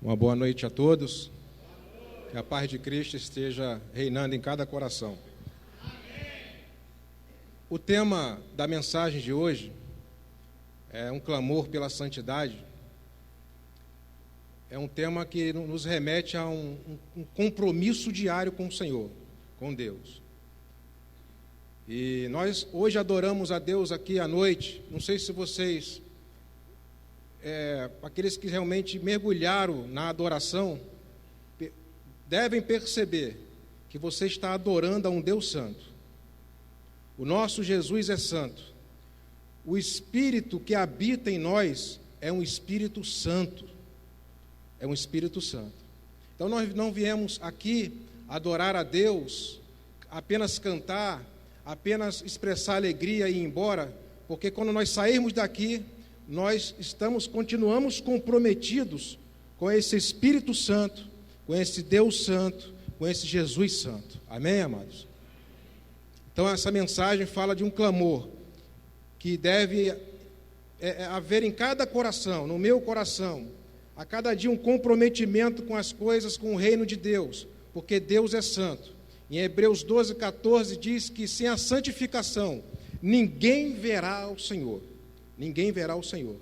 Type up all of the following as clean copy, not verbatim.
Uma boa noite a todos. Que a paz de Cristo esteja reinando em cada coração. O tema da mensagem de hoje é um clamor pela santidade. É um tema que nos remete a um compromisso diário com o Senhor, com Deus. E nós hoje adoramos a Deus aqui à noite. Não sei se vocês, aqueles que realmente mergulharam na adoração, devem perceber que você está adorando a um Deus santo. O nosso Jesus é santo. O Espírito que habita em nós é um Espírito Santo. É um Espírito Santo. Então nós não viemos aqui adorar a Deus, apenas cantar, apenas expressar alegria e ir embora, porque quando nós sairmos daqui, nós continuamos comprometidos com esse Espírito Santo, com esse Deus Santo, com esse Jesus Santo. Amém, amados? Então essa mensagem fala de um clamor que deve haver em cada coração, no meu coração, a cada dia um comprometimento com as coisas, com o reino de Deus, porque Deus é santo. Em Hebreus 12:14 diz que sem a santificação ninguém verá o Senhor. Ninguém verá o Senhor.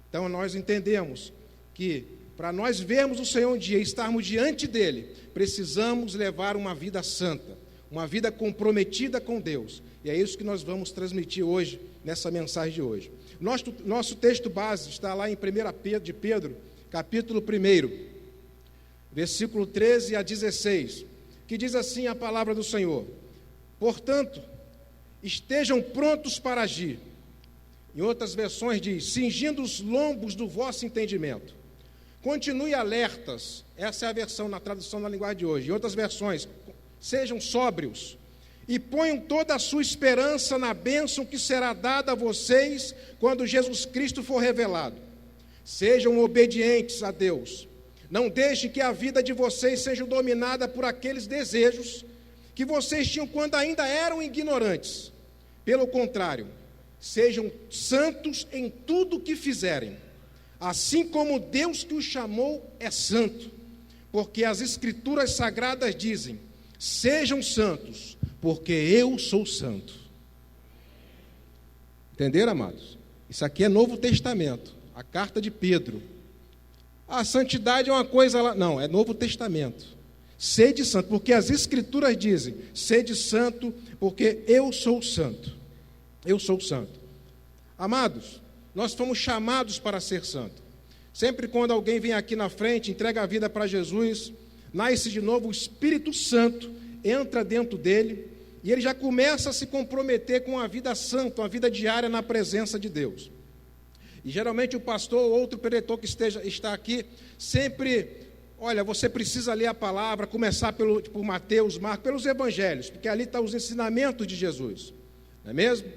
Então nós entendemos que para nós vermos o Senhor um dia e estarmos diante dele, precisamos levar uma vida santa, uma vida comprometida com Deus. E é isso que nós vamos transmitir hoje, nessa mensagem de hoje. Nosso texto base está lá em 1 de Pedro, capítulo 1, versículo 13 a 16, que diz assim a palavra do Senhor: portanto, estejam prontos para agir. Em outras versões diz, cingindo os lombos do vosso entendimento. Continue alertas, essa é a versão na tradução da linguagem de hoje. Em outras versões, sejam sóbrios e ponham toda a sua esperança na bênção que será dada a vocês quando Jesus Cristo for revelado. Sejam obedientes a Deus. Não deixem que a vida de vocês seja dominada por aqueles desejos que vocês tinham quando ainda eram ignorantes. Pelo contrário, sejam santos em tudo o que fizerem, assim como Deus que os chamou é santo, porque as Escrituras Sagradas dizem, sejam santos, porque eu sou santo. Entenderam, amados? Isso aqui é Novo Testamento, a carta de Pedro. A santidade é uma coisa lá, não, é Novo Testamento. Sede santo, porque as Escrituras dizem, sede santo, porque eu sou santo. Eu sou santo. Amados, nós fomos chamados para ser santo. Sempre quando alguém vem aqui na frente, entrega a vida para Jesus, nasce de novo, o Espírito Santo entra dentro dele e ele já começa a se comprometer com a vida santa, uma vida diária na presença de Deus. E geralmente o pastor ou outro preletor que está aqui, sempre, olha, você precisa ler a palavra, começar por Mateus, Marcos, pelos evangelhos, porque ali estão os ensinamentos de Jesus, não é mesmo?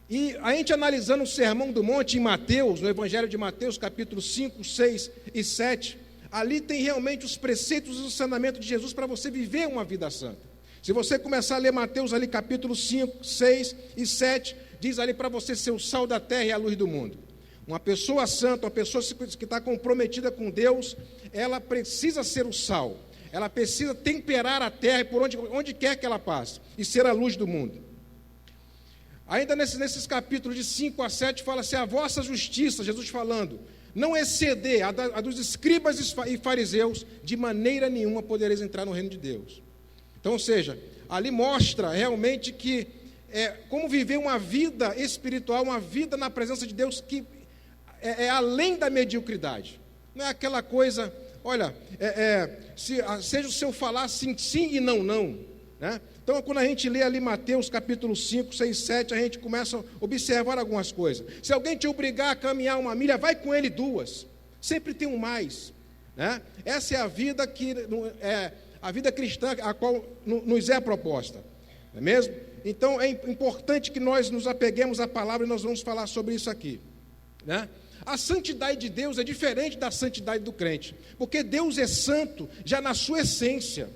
E a gente analisando o Sermão do Monte em Mateus, no Evangelho de Mateus, capítulo 5, 6 e 7, ali tem realmente os preceitos e os ensinamentos de Jesus para você viver uma vida santa. Se você começar a ler Mateus ali, capítulo 5, 6 e 7, diz ali para você ser o sal da terra e a luz do mundo. Uma pessoa santa, uma pessoa que está comprometida com Deus, ela precisa ser o sal, ela precisa temperar a terra por onde quer que ela passe, e ser a luz do mundo. Ainda nesses capítulos de 5 a 7, fala-se a vossa justiça, Jesus falando, não exceder a dos escribas e fariseus, de maneira nenhuma podereis entrar no reino de Deus. Então, ou seja, ali mostra realmente que como viver uma vida espiritual, uma vida na presença de Deus que é além da mediocridade. Não é aquela coisa, olha, seja o seu falar sim, sim e não, não, né? Então, quando a gente lê ali Mateus capítulo 5, 6, 7, a gente começa a observar algumas coisas. Se alguém te obrigar a caminhar 1 milha, vai com ele 2. Sempre tem um mais, né? Essa é a vida a vida cristã a qual nos é proposta, não é mesmo? Então, é importante que nós nos apeguemos à palavra e nós vamos falar sobre isso aqui, né? A santidade de Deus é diferente da santidade do crente, porque Deus é santo já na sua essência.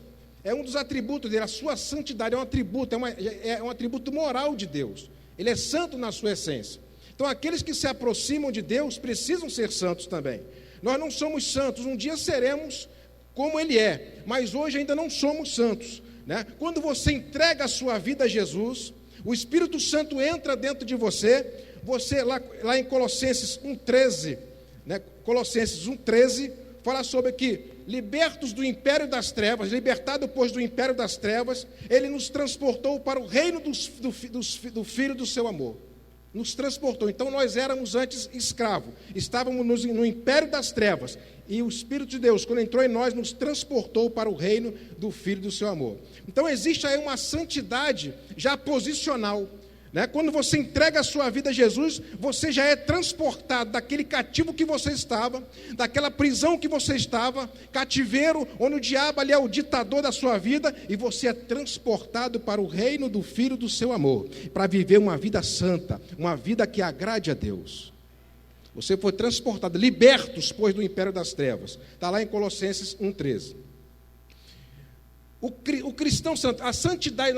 É um dos atributos dele, a sua santidade é um atributo, é um atributo moral de Deus. Ele é santo na sua essência. Então, aqueles que se aproximam de Deus precisam ser santos também. Nós não somos santos, um dia seremos como Ele é, mas hoje ainda não somos santos, né? Quando você entrega a sua vida a Jesus, o Espírito Santo entra dentro de você, lá em Colossenses 1,13, né? Colossenses 1,13, fala sobre que, libertos do império das trevas, libertado, pois, do império das trevas, Ele nos transportou para o reino do Filho do seu amor. Nos transportou. Então nós éramos antes escravos, estávamos no império das trevas, e o Espírito de Deus, quando entrou em nós, nos transportou para o reino do Filho do seu amor. Então existe aí uma santidade já posicional, né? Quando você entrega a sua vida a Jesus, você já é transportado daquele cativo que você estava, daquela prisão que você estava, cativeiro, onde o diabo ali é o ditador da sua vida, e você é transportado para o reino do Filho do seu amor, para viver uma vida santa, uma vida que agrade a Deus. Você foi transportado, libertos, pois, do império das trevas. Está lá em Colossenses 1,13. O cristão santo, a santidade,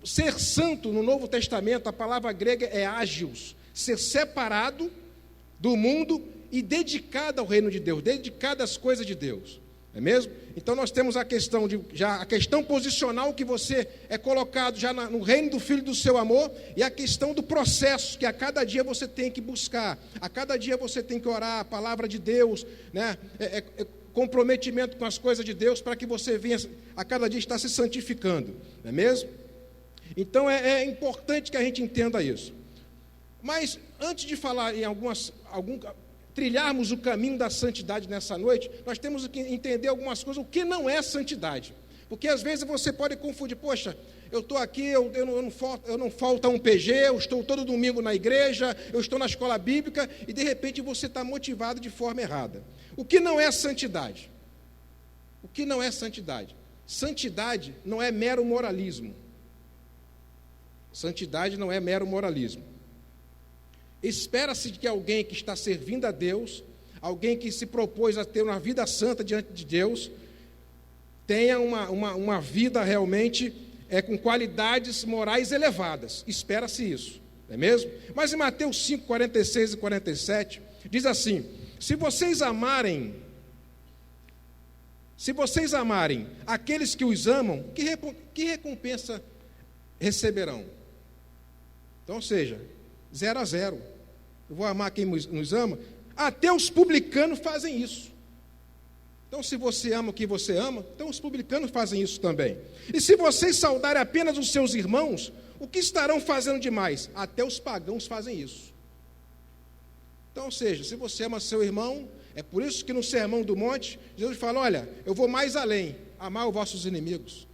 ser santo no Novo Testamento, a palavra grega é ágios, ser separado do mundo e dedicado ao reino de Deus, dedicado às coisas de Deus, não é mesmo? Então nós temos a questão posicional, que você é colocado já no reino do Filho do seu amor, e a questão do processo, que a cada dia você tem que buscar, a cada dia você tem que orar a palavra de Deus, né? Comprometimento com as coisas de Deus, para que você venha a cada dia estar se santificando, não é mesmo? Então é importante que a gente entenda isso. Mas antes de falar em trilharmos o caminho da santidade nessa noite, nós temos que entender algumas coisas, o que não é santidade. Porque às vezes você pode confundir, poxa, eu estou aqui, eu não falta um PG, eu estou todo domingo na igreja, eu estou na escola bíblica, e de repente você está motivado de forma errada. O que não é santidade? O que não é santidade? Santidade não é mero moralismo. Santidade não é mero moralismo. Espera-se que alguém que está servindo a Deus, alguém que se propôs a ter uma vida santa diante de Deus, tenha uma vida realmente com qualidades morais elevadas. Espera-se isso, não é mesmo? Mas em Mateus 5, 46 e 47, diz assim: se vocês amarem aqueles que os amam, que recompensa receberão? Então, ou seja, 0 a 0. Eu vou amar quem nos ama. Até os publicanos fazem isso. Então, se você ama o que você ama, então os publicanos fazem isso também. E se vocês saudarem apenas os seus irmãos, o que estarão fazendo demais? Até os pagãos fazem isso. Então, ou seja, se você ama seu irmão, é por isso que no Sermão do Monte, Jesus fala: olha, eu vou mais além, amar os vossos inimigos.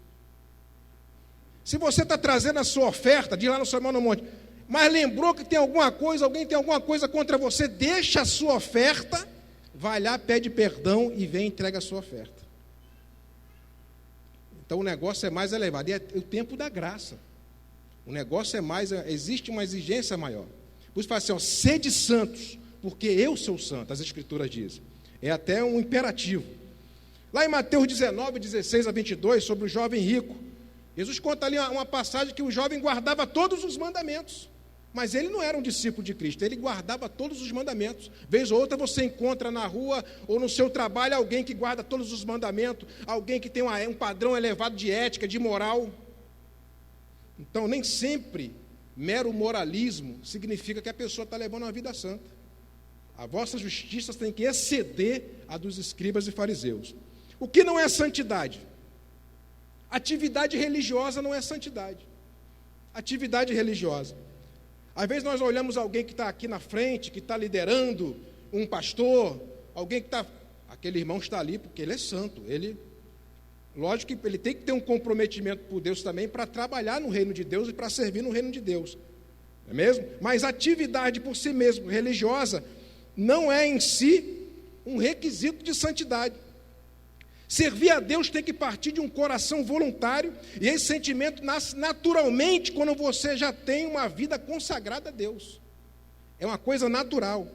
Se você está trazendo a sua oferta, diz lá no Sermão do Monte, mas lembrou que tem alguma coisa, alguém tem alguma coisa contra você, deixa a sua oferta, vai lá, pede perdão e vem e entrega a sua oferta. Então o negócio é mais elevado, e é o tempo da graça. O negócio existe uma exigência maior. Por isso fala assim, sede santos, porque eu sou santo, as Escrituras dizem. É até um imperativo. Lá em Mateus 19, 16 a 22, sobre o jovem rico, Jesus conta ali uma passagem que o jovem guardava todos os mandamentos. Mas ele não era um discípulo de Cristo, ele guardava todos os mandamentos. Vez ou outra você encontra na rua ou no seu trabalho alguém que guarda todos os mandamentos, alguém que tem um padrão elevado de ética, de moral. Então, nem sempre mero moralismo significa que a pessoa está levando uma vida santa. A vossa justiça tem que exceder a dos escribas e fariseus. O que não é santidade? Atividade religiosa não é santidade. Atividade religiosa. Às vezes nós olhamos alguém que está aqui na frente, que está liderando, um pastor, alguém que está... Aquele irmão está ali porque ele é santo. Lógico que ele tem que ter um comprometimento por Deus também para trabalhar no reino de Deus e para servir no reino de Deus. Não é mesmo? Mas atividade por si mesmo, religiosa, não é em si um requisito de santidade. Servir a Deus tem que partir de um coração voluntário, e esse sentimento nasce naturalmente quando você já tem uma vida consagrada a Deus. É uma coisa natural.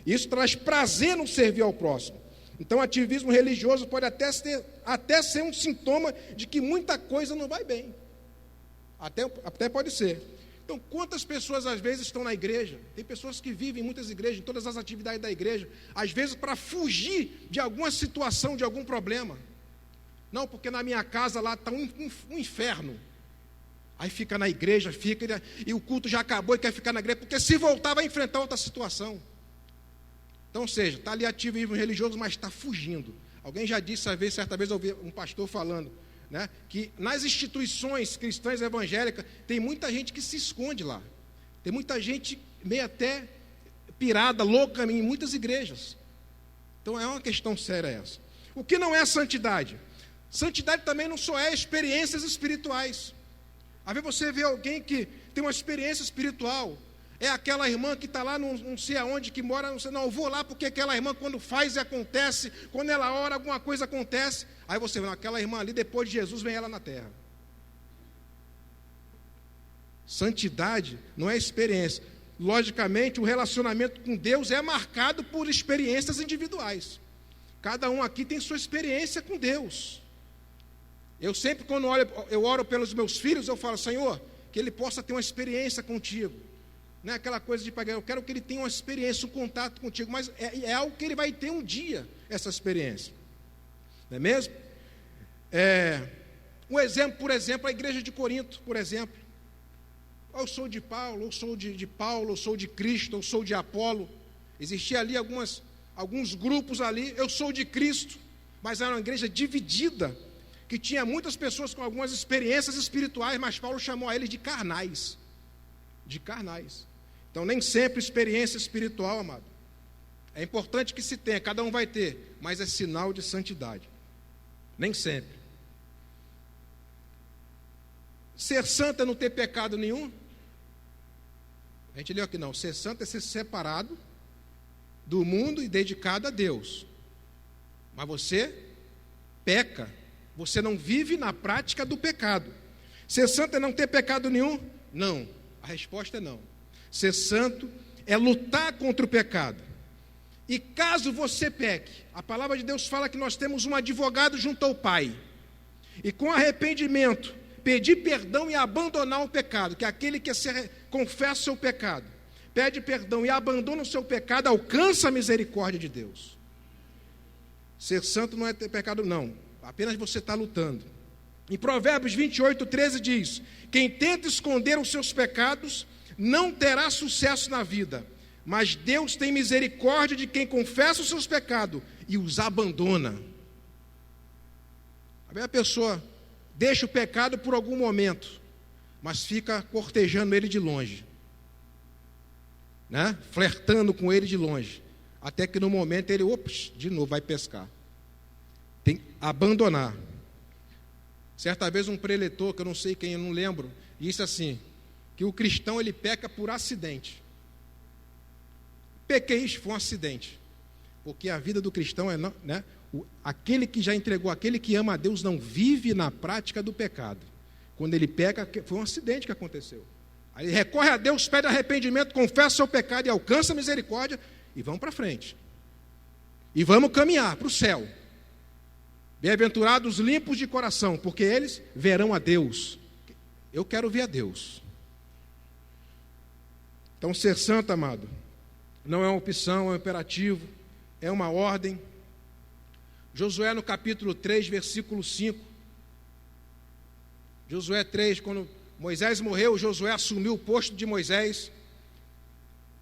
Isso traz prazer no servir ao próximo. Então, ativismo religioso pode até ser um sintoma de que muita coisa não vai bem. Até pode ser. Então, quantas pessoas às vezes estão na igreja? Tem pessoas que vivem em muitas igrejas, em todas as atividades da igreja, às vezes para fugir de alguma situação, de algum problema. Não, porque na minha casa lá está um inferno. Aí fica na igreja, e o culto já acabou e quer ficar na igreja, porque se voltar vai enfrentar outra situação. Então, ou seja, está ali ativismo religioso, mas está fugindo. Alguém já disse, certa vez eu ouvi um pastor falando, né, que nas instituições cristãs evangélicas tem muita gente que se esconde lá. Tem muita gente meio até pirada, louca em muitas igrejas. Então é uma questão séria essa. O que não é santidade? Santidade também não só é experiências espirituais. Às vezes você vê alguém que tem uma experiência espiritual, é aquela irmã que está lá, não sei aonde, que mora, não sei, não, eu vou lá porque aquela irmã quando faz e acontece, quando ela ora, alguma coisa acontece. Aí você vê, aquela irmã ali, depois de Jesus, vem ela na terra. Santidade não é experiência. Logicamente, o relacionamento com Deus é marcado por experiências individuais. Cada um aqui tem sua experiência com Deus. Eu sempre, quando eu oro pelos meus filhos, eu falo, Senhor, que ele possa ter uma experiência contigo. Não é aquela coisa de pagar, eu quero que ele tenha uma experiência, um contato contigo, mas é algo que ele vai ter um dia, essa experiência. Não é mesmo? Um exemplo, por exemplo, a igreja de Corinto, por exemplo. Eu sou de Paulo, eu sou de Paulo, eu sou de Cristo, eu sou de Apolo. Existia ali alguns grupos ali, eu sou de Cristo, mas era uma igreja dividida, que tinha muitas pessoas com algumas experiências espirituais, mas Paulo chamou a eles de carnais. De carnais. Então, nem sempre experiência espiritual, amado. É importante que se tenha, cada um vai ter, mas é sinal de santidade. Nem sempre. Ser santo é não ter pecado nenhum? A gente leu aqui, não. Ser santo é ser separado do mundo e dedicado a Deus. Mas você peca. Você não vive na prática do pecado. Ser santo é não ter pecado nenhum? Não. A resposta é não. Ser santo é lutar contra o pecado. E caso você peque, a palavra de Deus fala que nós temos um advogado junto ao Pai. E com arrependimento, pedir perdão e abandonar o pecado, que é aquele que confessa o seu pecado, pede perdão e abandona o seu pecado, alcança a misericórdia de Deus. Ser santo não é ter pecado, não. Apenas você está lutando. Em Provérbios 28:13 diz: quem tenta esconder os seus pecados não terá sucesso na vida, mas Deus tem misericórdia de quem confessa os seus pecados e os abandona. A pessoa deixa o pecado por algum momento, mas fica cortejando ele de longe, né? Flertando com ele de longe, até que no momento ele, de novo vai pescar. Tem que abandonar. Certa vez um preletor, que eu não sei quem, eu não lembro, disse assim, que o cristão ele peca por acidente. Pequei, foi um acidente. Porque a vida do cristão é, né, aquele que já entregou, aquele que ama a Deus não vive na prática do pecado. Quando ele peca, foi um acidente que aconteceu. Aí ele recorre a Deus, pede arrependimento, confessa o seu pecado e alcança a misericórdia e vamos para frente. E vamos caminhar para o céu. Bem-aventurados limpos de coração, porque eles verão a Deus. Eu quero ver a Deus. Então, ser santo, amado, não é uma opção, é um imperativo, é uma ordem. Josué, no capítulo 3, versículo 5. Josué 3, quando Moisés morreu, Josué assumiu o posto de Moisés.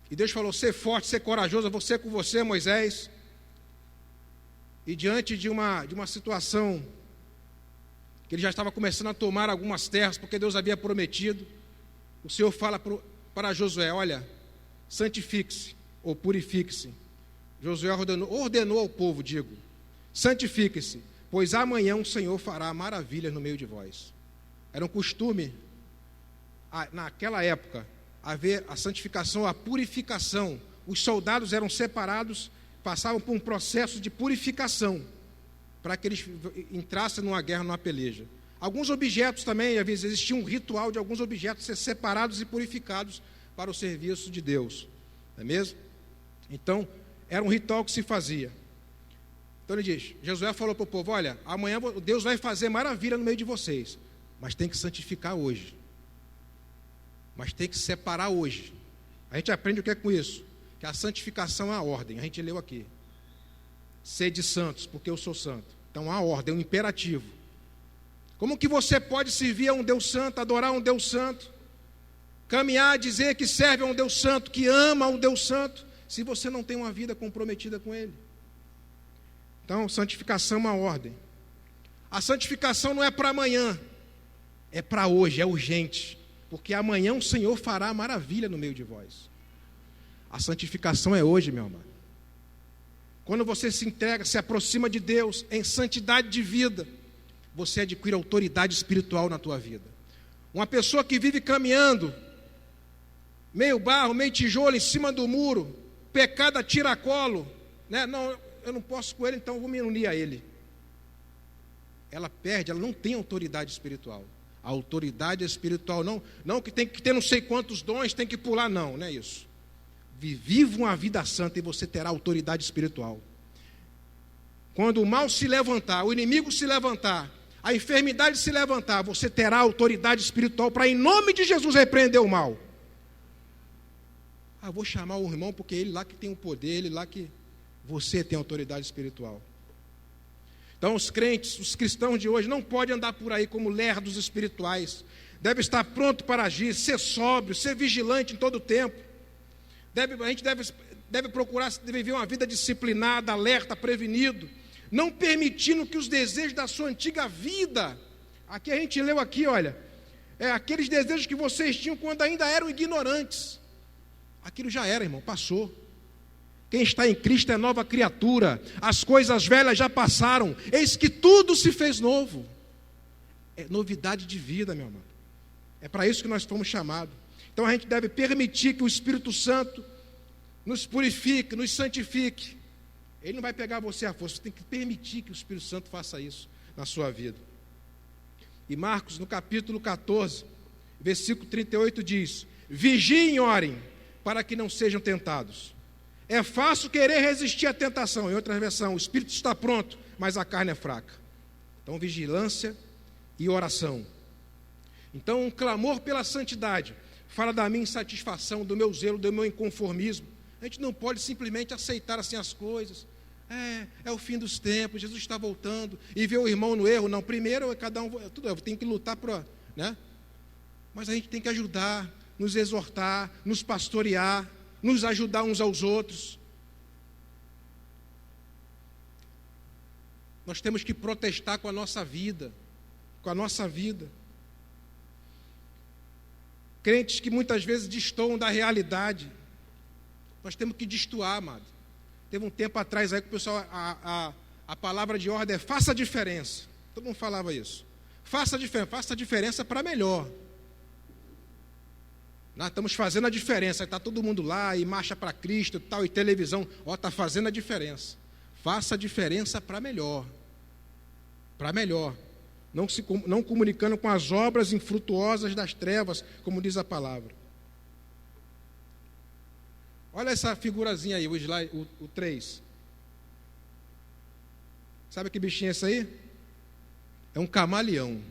E Deus falou, ser forte, ser corajoso, eu vou ser com você, Moisés. E diante de uma situação que ele já estava começando a tomar algumas terras, porque Deus havia prometido, o Senhor fala para Josué, olha, santifique-se ou purifique-se. Josué ordenou ao povo, santifique-se, pois amanhã o Senhor fará maravilhas no meio de vós. Era um costume, naquela época, haver a santificação, a purificação. Os soldados eram separados, passavam por um processo de purificação, para que eles entrassem numa guerra, numa peleja. Alguns objetos também, às vezes existia um ritual de alguns objetos ser separados e purificados para o serviço de Deus, não é mesmo? Então, era um ritual que se fazia. Então ele diz, Josué falou para o povo, olha, amanhã Deus vai fazer maravilha no meio de vocês, mas tem que santificar hoje. mas tem que separar hoje. A gente aprende o que é com isso? Que a santificação é a ordem, a gente leu aqui. Sede santos, porque eu sou santo. Então, a ordem, é um imperativo. Como que você pode servir a um Deus santo, adorar um Deus santo, caminhar, dizer que serve a um Deus santo, que ama a um Deus santo, se você não tem uma vida comprometida com Ele? Então, santificação é uma ordem. A santificação não é para amanhã, é para hoje, é urgente, porque amanhã o Senhor fará maravilha no meio de vós. A santificação é hoje, meu amado. Quando você se entrega, se aproxima de Deus em santidade de vida, você adquire autoridade espiritual na tua vida. Uma pessoa que vive caminhando, meio barro, meio tijolo em cima do muro, pecado a tiracolo, né? Não, eu não posso com ele, então eu vou me unir a ele. Ela perde, ela não tem autoridade espiritual. A autoridade espiritual não que tem que ter não sei quantos dons, tem que pular, não é isso. Viva uma vida santa e você terá autoridade espiritual. Quando o mal se levantar, o inimigo se levantar, a enfermidade se levantar, você terá autoridade espiritual para, em nome de Jesus, repreender o mal. Vou chamar o irmão porque ele lá que tem o poder, ele lá que você tem autoridade espiritual. Então os crentes, os cristãos de hoje não podem andar por aí como lerdos espirituais. Deve estar pronto para agir, ser sóbrio, ser vigilante em todo o tempo. A gente deve procurar viver uma vida disciplinada, alerta, prevenido, não permitindo que os desejos da sua antiga vida, aqui a gente leu aqui, olha, aqueles desejos que vocês tinham quando ainda eram ignorantes, aquilo já era, irmão, passou. Quem está em Cristo é nova criatura, as coisas velhas já passaram, eis que tudo se fez novo. É novidade de vida, meu amado. É para isso que nós fomos chamados. Então a gente deve permitir que o Espírito Santo nos purifique, nos santifique. Ele não vai pegar você à força, você tem que permitir que o Espírito Santo faça isso na sua vida. E Marcos, no capítulo 14, versículo 38 diz: vigiem e orem, para que não sejam tentados. É fácil querer resistir à tentação. Em outra versão, o espírito está pronto, mas a carne é fraca. Então, vigilância e oração. Então, um clamor pela santidade fala da minha insatisfação, do meu zelo, do meu inconformismo. A gente não pode simplesmente aceitar assim as coisas. É o fim dos tempos, Jesus está voltando, e ver o irmão no erro. Não, primeiro cada um, tem que lutar para, né? Mas a gente tem que ajudar, nos exortar, nos pastorear, nos ajudar uns aos outros. Nós temos que protestar com a nossa vida, Crentes que muitas vezes destoam da realidade, nós temos que destoar, amado. Teve um tempo atrás aí que o pessoal, a palavra de ordem é faça a diferença. Todo mundo falava isso. Faça a diferença para melhor. Nós estamos fazendo a diferença, está todo mundo lá, e marcha para Cristo e tal, e televisão, está fazendo a diferença. Faça a diferença para melhor. Para melhor. Não comunicando com as obras infrutuosas das trevas, como diz a palavra. Olha essa figurazinha aí, o 3. Sabe que bichinho é esse aí? É um camaleão.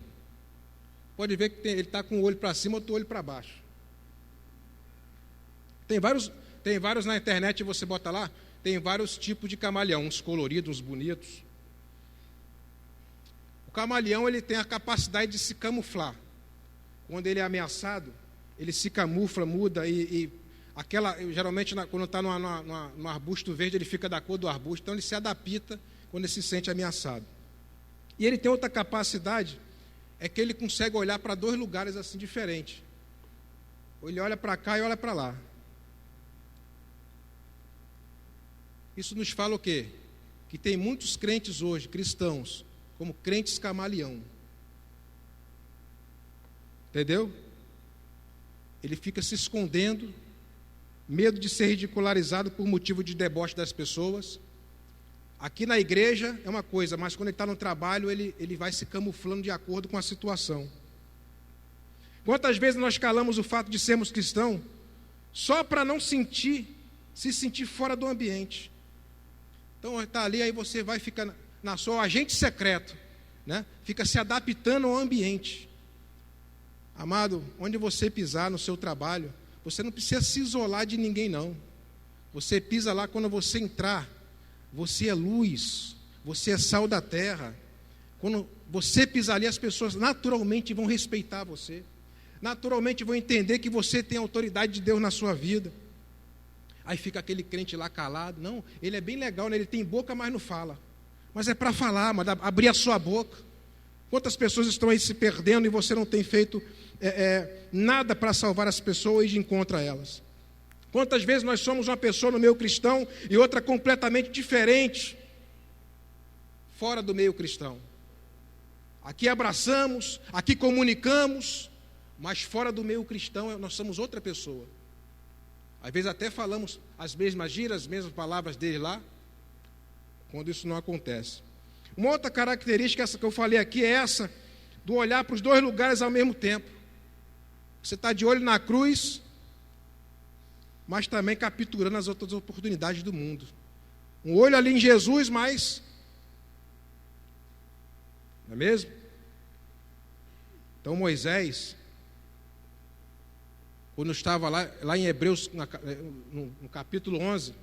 Pode ver que ele está com o olho para cima, outro olho para baixo. Tem vários na internet, você bota lá, tem vários tipos de camaleão, uns coloridos, uns bonitos. O camaleão, ele tem a capacidade de se camuflar. Quando ele é ameaçado, ele se camufla, muda geralmente quando está no arbusto verde, ele fica da cor do arbusto, então ele se adapta quando ele se sente ameaçado. E ele tem outra capacidade, é que ele consegue olhar para dois lugares assim diferentes. Ele olha para cá e olha para lá. Isso nos fala o quê? Que tem muitos crentes hoje, cristãos, como crentes camaleão. Entendeu? Ele fica se escondendo, medo de ser ridicularizado por motivo de deboche das pessoas. Aqui na igreja é uma coisa, mas quando ele está no trabalho, ele vai se camuflando de acordo com a situação. Quantas vezes nós calamos o fato de sermos cristãos só para não se sentir fora do ambiente? Então está ali, aí você vai ficar na sua agente secreto, né? Fica se adaptando ao ambiente. Amado, onde você pisar no seu trabalho, você não precisa se isolar de ninguém, não. Você pisa lá, quando você entrar, você é luz, você é sal da terra. Quando você pisar ali, as pessoas naturalmente vão respeitar você. Naturalmente vão entender que você tem a autoridade de Deus na sua vida. Aí fica aquele crente lá calado. Não, ele é bem legal, né? Ele tem boca, mas não fala. Mas é para falar, mas abrir a sua boca. Quantas pessoas estão aí se perdendo e você não tem feito nada para salvar as pessoas e de encontro a elas? Quantas vezes nós somos uma pessoa no meio cristão e outra completamente diferente fora do meio cristão? Aqui abraçamos, aqui comunicamos, mas fora do meio cristão nós somos outra pessoa. Às vezes até falamos as mesmas gírias, as mesmas palavras dele lá, quando isso não acontece. Uma outra característica, essa que eu falei aqui, é essa, do olhar para os dois lugares ao mesmo tempo. Você está de olho na cruz, mas também capturando as outras oportunidades do mundo. Um olho ali em Jesus, mas... Não é mesmo? Então Moisés, quando estava lá em Hebreus, no capítulo 11,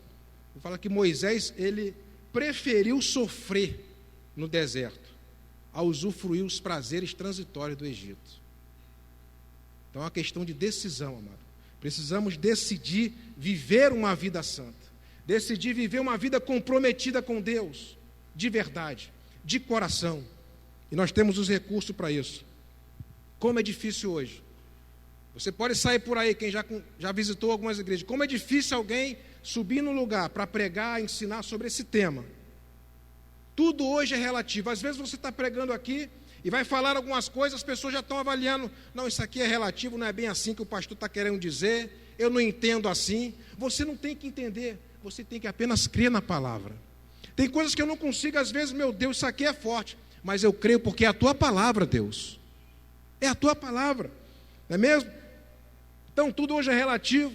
fala que Moisés, ele preferiu sofrer no deserto, a usufruir os prazeres transitórios do Egito. Então é uma questão de decisão, amado. Precisamos decidir viver uma vida santa, decidir viver uma vida comprometida com Deus, de verdade, de coração. E nós temos os recursos para isso. Como é difícil hoje. Você pode sair por aí, quem já visitou algumas igrejas, como é difícil alguém subir num lugar para pregar, ensinar sobre esse tema. Tudo hoje é relativo. Às vezes você está pregando aqui e vai falar algumas coisas, as pessoas já estão avaliando. Não, isso aqui é relativo, não é bem assim que o pastor está querendo dizer. Eu não entendo assim. Você não tem que entender, você tem que apenas crer na palavra. Tem coisas que eu não consigo, às vezes, meu Deus, isso aqui é forte. Mas eu creio porque é a tua palavra, Deus. É a tua palavra. Não é mesmo? Então, tudo hoje é relativo.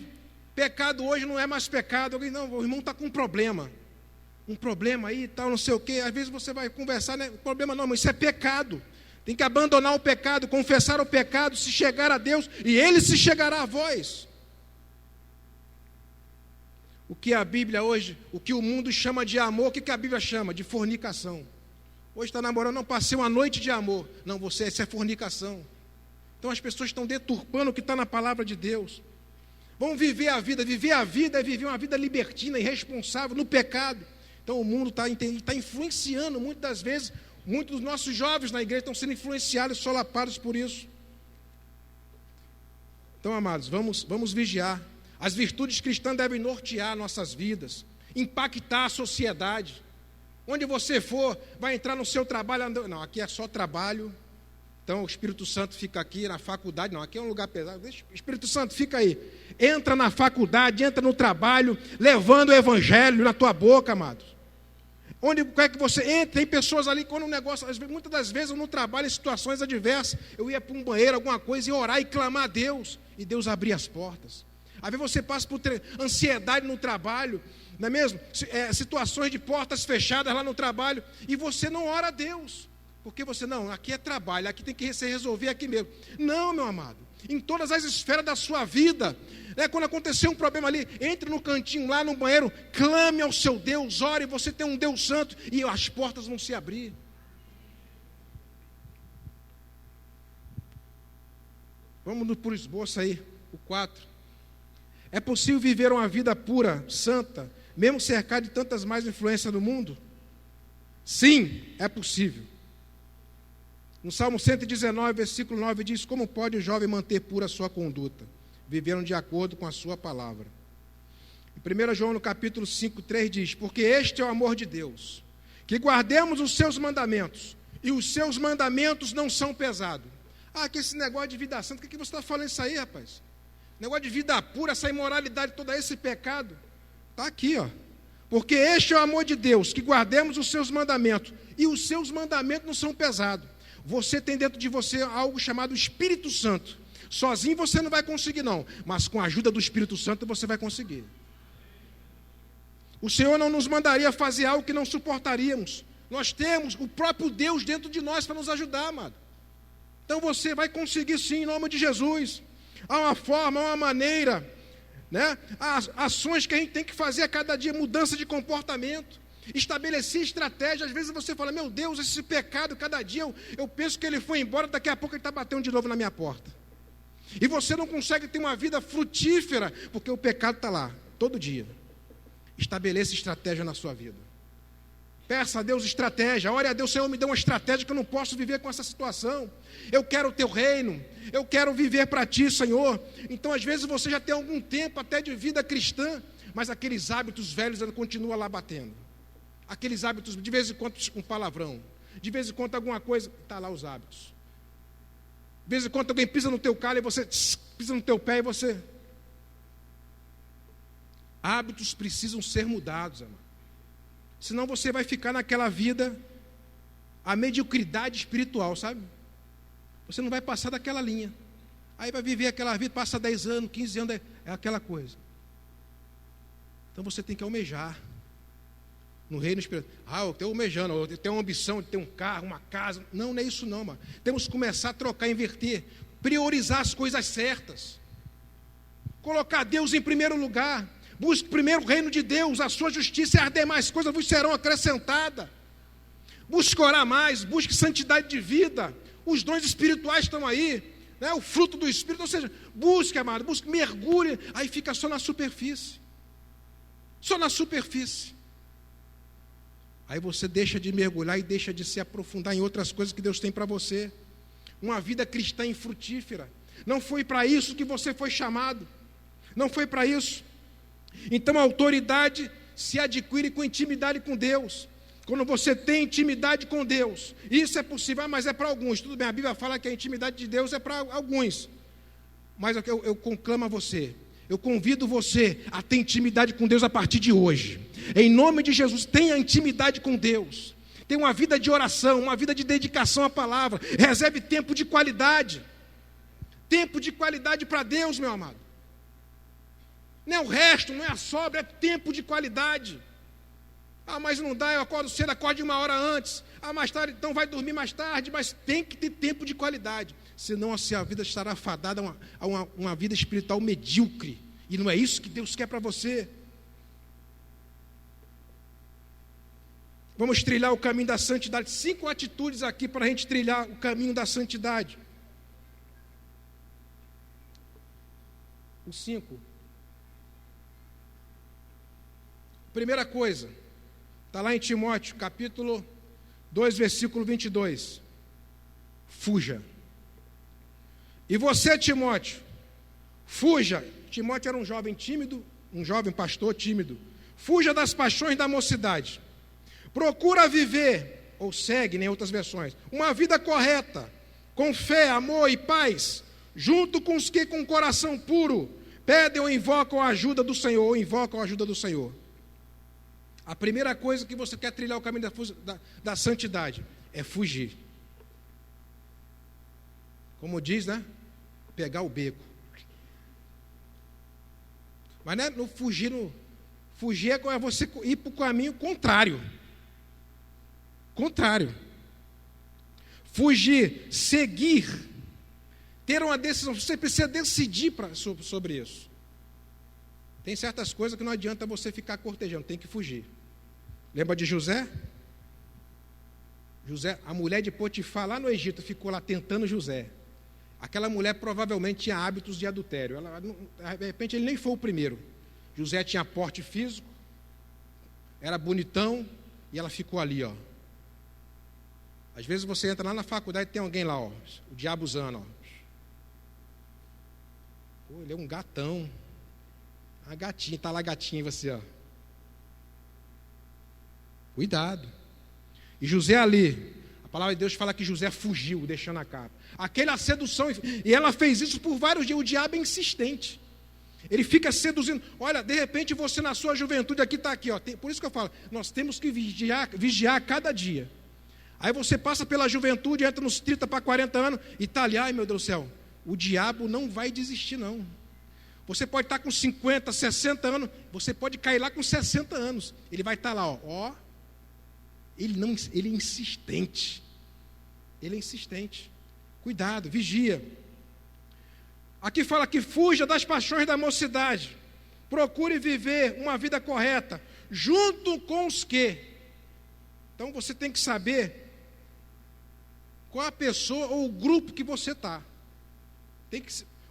Pecado hoje não é mais pecado. Alguém, não, o irmão está com um problema. Um problema aí e tal, não sei o quê. Às vezes você vai conversar, né? Problema não, mas isso é pecado. Tem que abandonar o pecado, confessar o pecado, se chegar a Deus, e Ele se chegará a vós. O que a Bíblia hoje, o que o mundo chama de amor, o que a Bíblia chama? De fornicação. Hoje está namorando, não, passei uma noite de amor. Não, isso é fornicação. Então as pessoas estão deturpando o que está na palavra de Deus. Vão viver a vida é viver uma vida libertina, irresponsável, no pecado. Então o mundo está influenciando, muitas das vezes, muitos dos nossos jovens na igreja estão sendo influenciados, solapados por isso. Então, amados, vamos vigiar. As virtudes cristãs devem nortear nossas vidas, impactar a sociedade. Onde você for, vai entrar no seu trabalho, não, aqui é só trabalho. Então o Espírito Santo fica aqui na faculdade, não, aqui é um lugar pesado. Espírito Santo, fica aí. Entra na faculdade, entra no trabalho, levando o evangelho na tua boca, amados. Onde quer que você entre, tem pessoas ali, quando o negócio, muitas das vezes eu não trabalho em situações adversas, eu ia para um banheiro, alguma coisa, e orar e clamar a Deus, e Deus abria as portas. Às vezes você passa por ansiedade no trabalho, não é mesmo? Situações de portas fechadas lá no trabalho, e você não ora a Deus. Porque você, não, aqui é trabalho, aqui tem que se resolver aqui mesmo. Não, meu amado, em todas as esferas da sua vida, né, quando acontecer um problema ali, entre no cantinho lá no banheiro, clame ao seu Deus, ore, você tem um Deus santo, e as portas vão se abrir. Vamos por esboço aí, o 4. É possível viver uma vida pura, santa, mesmo cercado de tantas mais influências do mundo? Sim, é possível. No Salmo 119, versículo 9, diz: como pode o jovem manter pura a sua conduta, vivendo de acordo com a sua palavra? Em 1 João, no capítulo 5, 3, diz: porque este é o amor de Deus, que guardemos os seus mandamentos, e os seus mandamentos não são pesados. Ah, que esse negócio de vida santa, o que você está falando isso aí, rapaz? Negócio de vida pura, essa imoralidade, todo esse pecado, está aqui, ó. Porque este é o amor de Deus, que guardemos os seus mandamentos, e os seus mandamentos não são pesados. Você tem dentro de você algo chamado Espírito Santo. Sozinho você não vai conseguir, não, mas com a ajuda do Espírito Santo você vai conseguir. O Senhor não nos mandaria fazer algo que não suportaríamos. Nós temos o próprio Deus dentro de nós para nos ajudar, amado. Então você vai conseguir sim, em nome de Jesus. Há uma forma, há uma maneira, né? Há ações que a gente tem que fazer a cada dia, mudança de comportamento, estabelecer estratégia. Às vezes você fala, meu Deus, esse pecado, cada dia eu penso que ele foi embora, daqui a pouco ele está batendo de novo na minha porta. E você não consegue ter uma vida frutífera, porque o pecado está lá, todo dia. Estabeleça estratégia na sua vida. Peça a Deus estratégia, ore a Deus, Senhor, me dê uma estratégia que eu não posso viver com essa situação. Eu quero o teu reino, eu quero viver para ti, Senhor. Então, às vezes, você já tem algum tempo até de vida cristã, mas aqueles hábitos velhos, ele continua lá batendo. Aqueles hábitos, de vez em quando, um palavrão, de vez em quando, alguma coisa, está lá os hábitos. De vez em quando, alguém pisa no teu calo e você pisa no teu pé e você... Hábitos precisam ser mudados, amado. Senão você vai ficar naquela vida, a mediocridade espiritual, sabe? Você não vai passar daquela linha. Aí vai viver aquela vida, passa 10 anos, 15 anos, é aquela coisa. Então você tem que almejar. No reino espiritual. Eu estou almejando, eu tenho uma ambição de ter um carro, uma casa. Não, não é isso não, mano. Temos que começar a trocar, inverter. Priorizar as coisas certas. Colocar Deus em primeiro lugar. Busque primeiro o reino de Deus, a sua justiça e as demais coisas vos serão acrescentadas. Busque orar mais, busque santidade de vida. Os dons espirituais estão aí, né? O fruto do Espírito. Ou seja, busque, amado, busque, mergulhe. Aí fica só na superfície. Só na superfície. Aí você deixa de mergulhar e deixa de se aprofundar em outras coisas que Deus tem para você. Uma vida cristã infrutífera. Não foi para isso que você foi chamado. Não foi para isso. Então a autoridade se adquire com intimidade com Deus. Quando você tem intimidade com Deus, isso é possível, mas é para alguns. Tudo bem, a Bíblia fala que a intimidade de Deus é para alguns. Mas eu conclamo a você, eu convido você a ter intimidade com Deus a partir de hoje. Em nome de Jesus, tenha intimidade com Deus. Tenha uma vida de oração, uma vida de dedicação à palavra. Reserve tempo de qualidade. Tempo de qualidade para Deus, meu amado. Não é o resto, não é a sobra, é tempo de qualidade. Mas não dá, eu acordo cedo, acorde 1 hora antes. Mais tarde, então vai dormir mais tarde, mas tem que ter tempo de qualidade. Senão a sua vida estará fadada a uma vida espiritual medíocre. E não é isso que Deus quer para você. Vamos trilhar o caminho da santidade. 5 atitudes aqui para a gente trilhar o caminho da santidade. Os 5. Primeira coisa, está lá em Timóteo, capítulo 2, versículo 22. Fuja. E você, Timóteo, fuja. Timóteo era um jovem tímido, um jovem pastor tímido. Fuja das paixões da mocidade. Procura viver, ou segue, em outras versões, uma vida correta, com fé, amor e paz, junto com os que com coração puro pedem ou invocam a ajuda do Senhor, A primeira coisa que você quer trilhar o caminho da santidade é fugir. Como diz, né? Pegar o beco. Mas não é no fugir, fugir é você ir para o caminho contrário. Fugir, seguir, ter uma decisão. Você precisa decidir sobre isso. Tem certas coisas que não adianta você ficar cortejando, tem que fugir. Lembra de José? A mulher de Potifar lá no Egito ficou lá tentando José. Aquela mulher provavelmente tinha hábitos de adultério. De repente ele nem foi o primeiro. José tinha porte físico, era bonitão e ela ficou ali, ó. Às vezes você entra lá na faculdade e tem alguém lá, ó, o diabo usando, ó. Pô, ele é um gatão. A gatinha, está lá a gatinha em você, ó. Cuidado. E José ali, a palavra de Deus fala que José fugiu, deixando a capa. Aquela sedução, e ela fez isso por vários dias. O diabo é insistente. Ele fica seduzindo. Olha, de repente você na sua juventude aqui está aqui, ó. Por isso que eu falo, nós temos que vigiar cada dia. Aí você passa pela juventude, entra nos 30 para 40 anos e está ali, ai meu Deus do céu, o diabo não vai desistir não. Você pode estar com 50, 60 anos, você pode cair lá com 60 anos. Ele vai estar lá, ó. Ele é insistente. Cuidado, vigia. Aqui fala que fuja das paixões da mocidade. Procure viver uma vida correta, junto com os que. Então você tem que saber qual a pessoa ou o grupo que você está.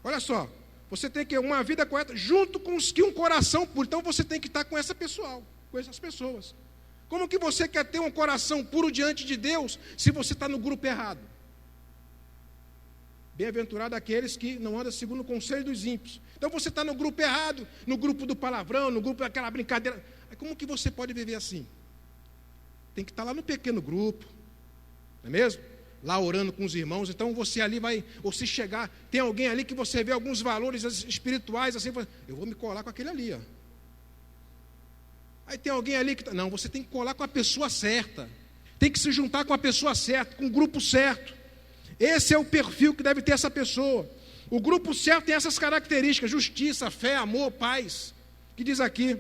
Olha só, você tem que ter uma vida correta junto com os que um coração puro. Então você tem que estar com essa pessoal, com essas pessoas. Como que você quer ter um coração puro diante de Deus se você está no grupo errado? Bem-aventurado aqueles que não andam segundo o conselho dos ímpios. Então você está no grupo errado, no grupo do palavrão, no grupo daquela brincadeira. Como que você pode viver assim? Tem que estar lá no pequeno grupo, não é mesmo? Lá orando com os irmãos. Então você ali vai, ou se chegar, tem alguém ali que você vê alguns valores espirituais, assim, eu vou me colar com aquele ali, ó. Aí tem alguém ali que... Não, você tem que colar com a pessoa certa. Tem que se juntar com a pessoa certa, com o grupo certo. Esse é o perfil que deve ter essa pessoa. O grupo certo tem essas características: justiça, fé, amor, paz. Que diz aqui: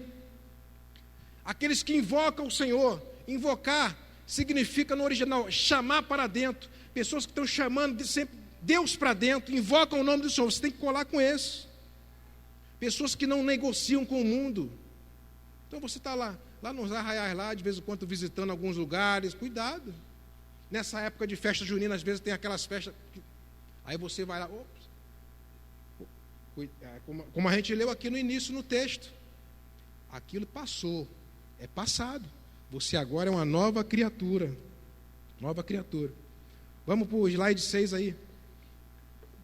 aqueles que invocam o Senhor. Invocar significa no original chamar para dentro. Pessoas que estão chamando sempre Deus para dentro, invocam o nome do Senhor. Você tem que colar com esses. Pessoas que não negociam com o mundo. Então você está lá nos arraiais lá, de vez em quando visitando alguns lugares. Cuidado. Nessa época de festa junina, às vezes tem aquelas festas. Aí você vai lá. Como a gente leu aqui no início no texto. Aquilo passou. É passado. Você agora é uma nova criatura. Nova criatura. Vamos para o slide 6 aí.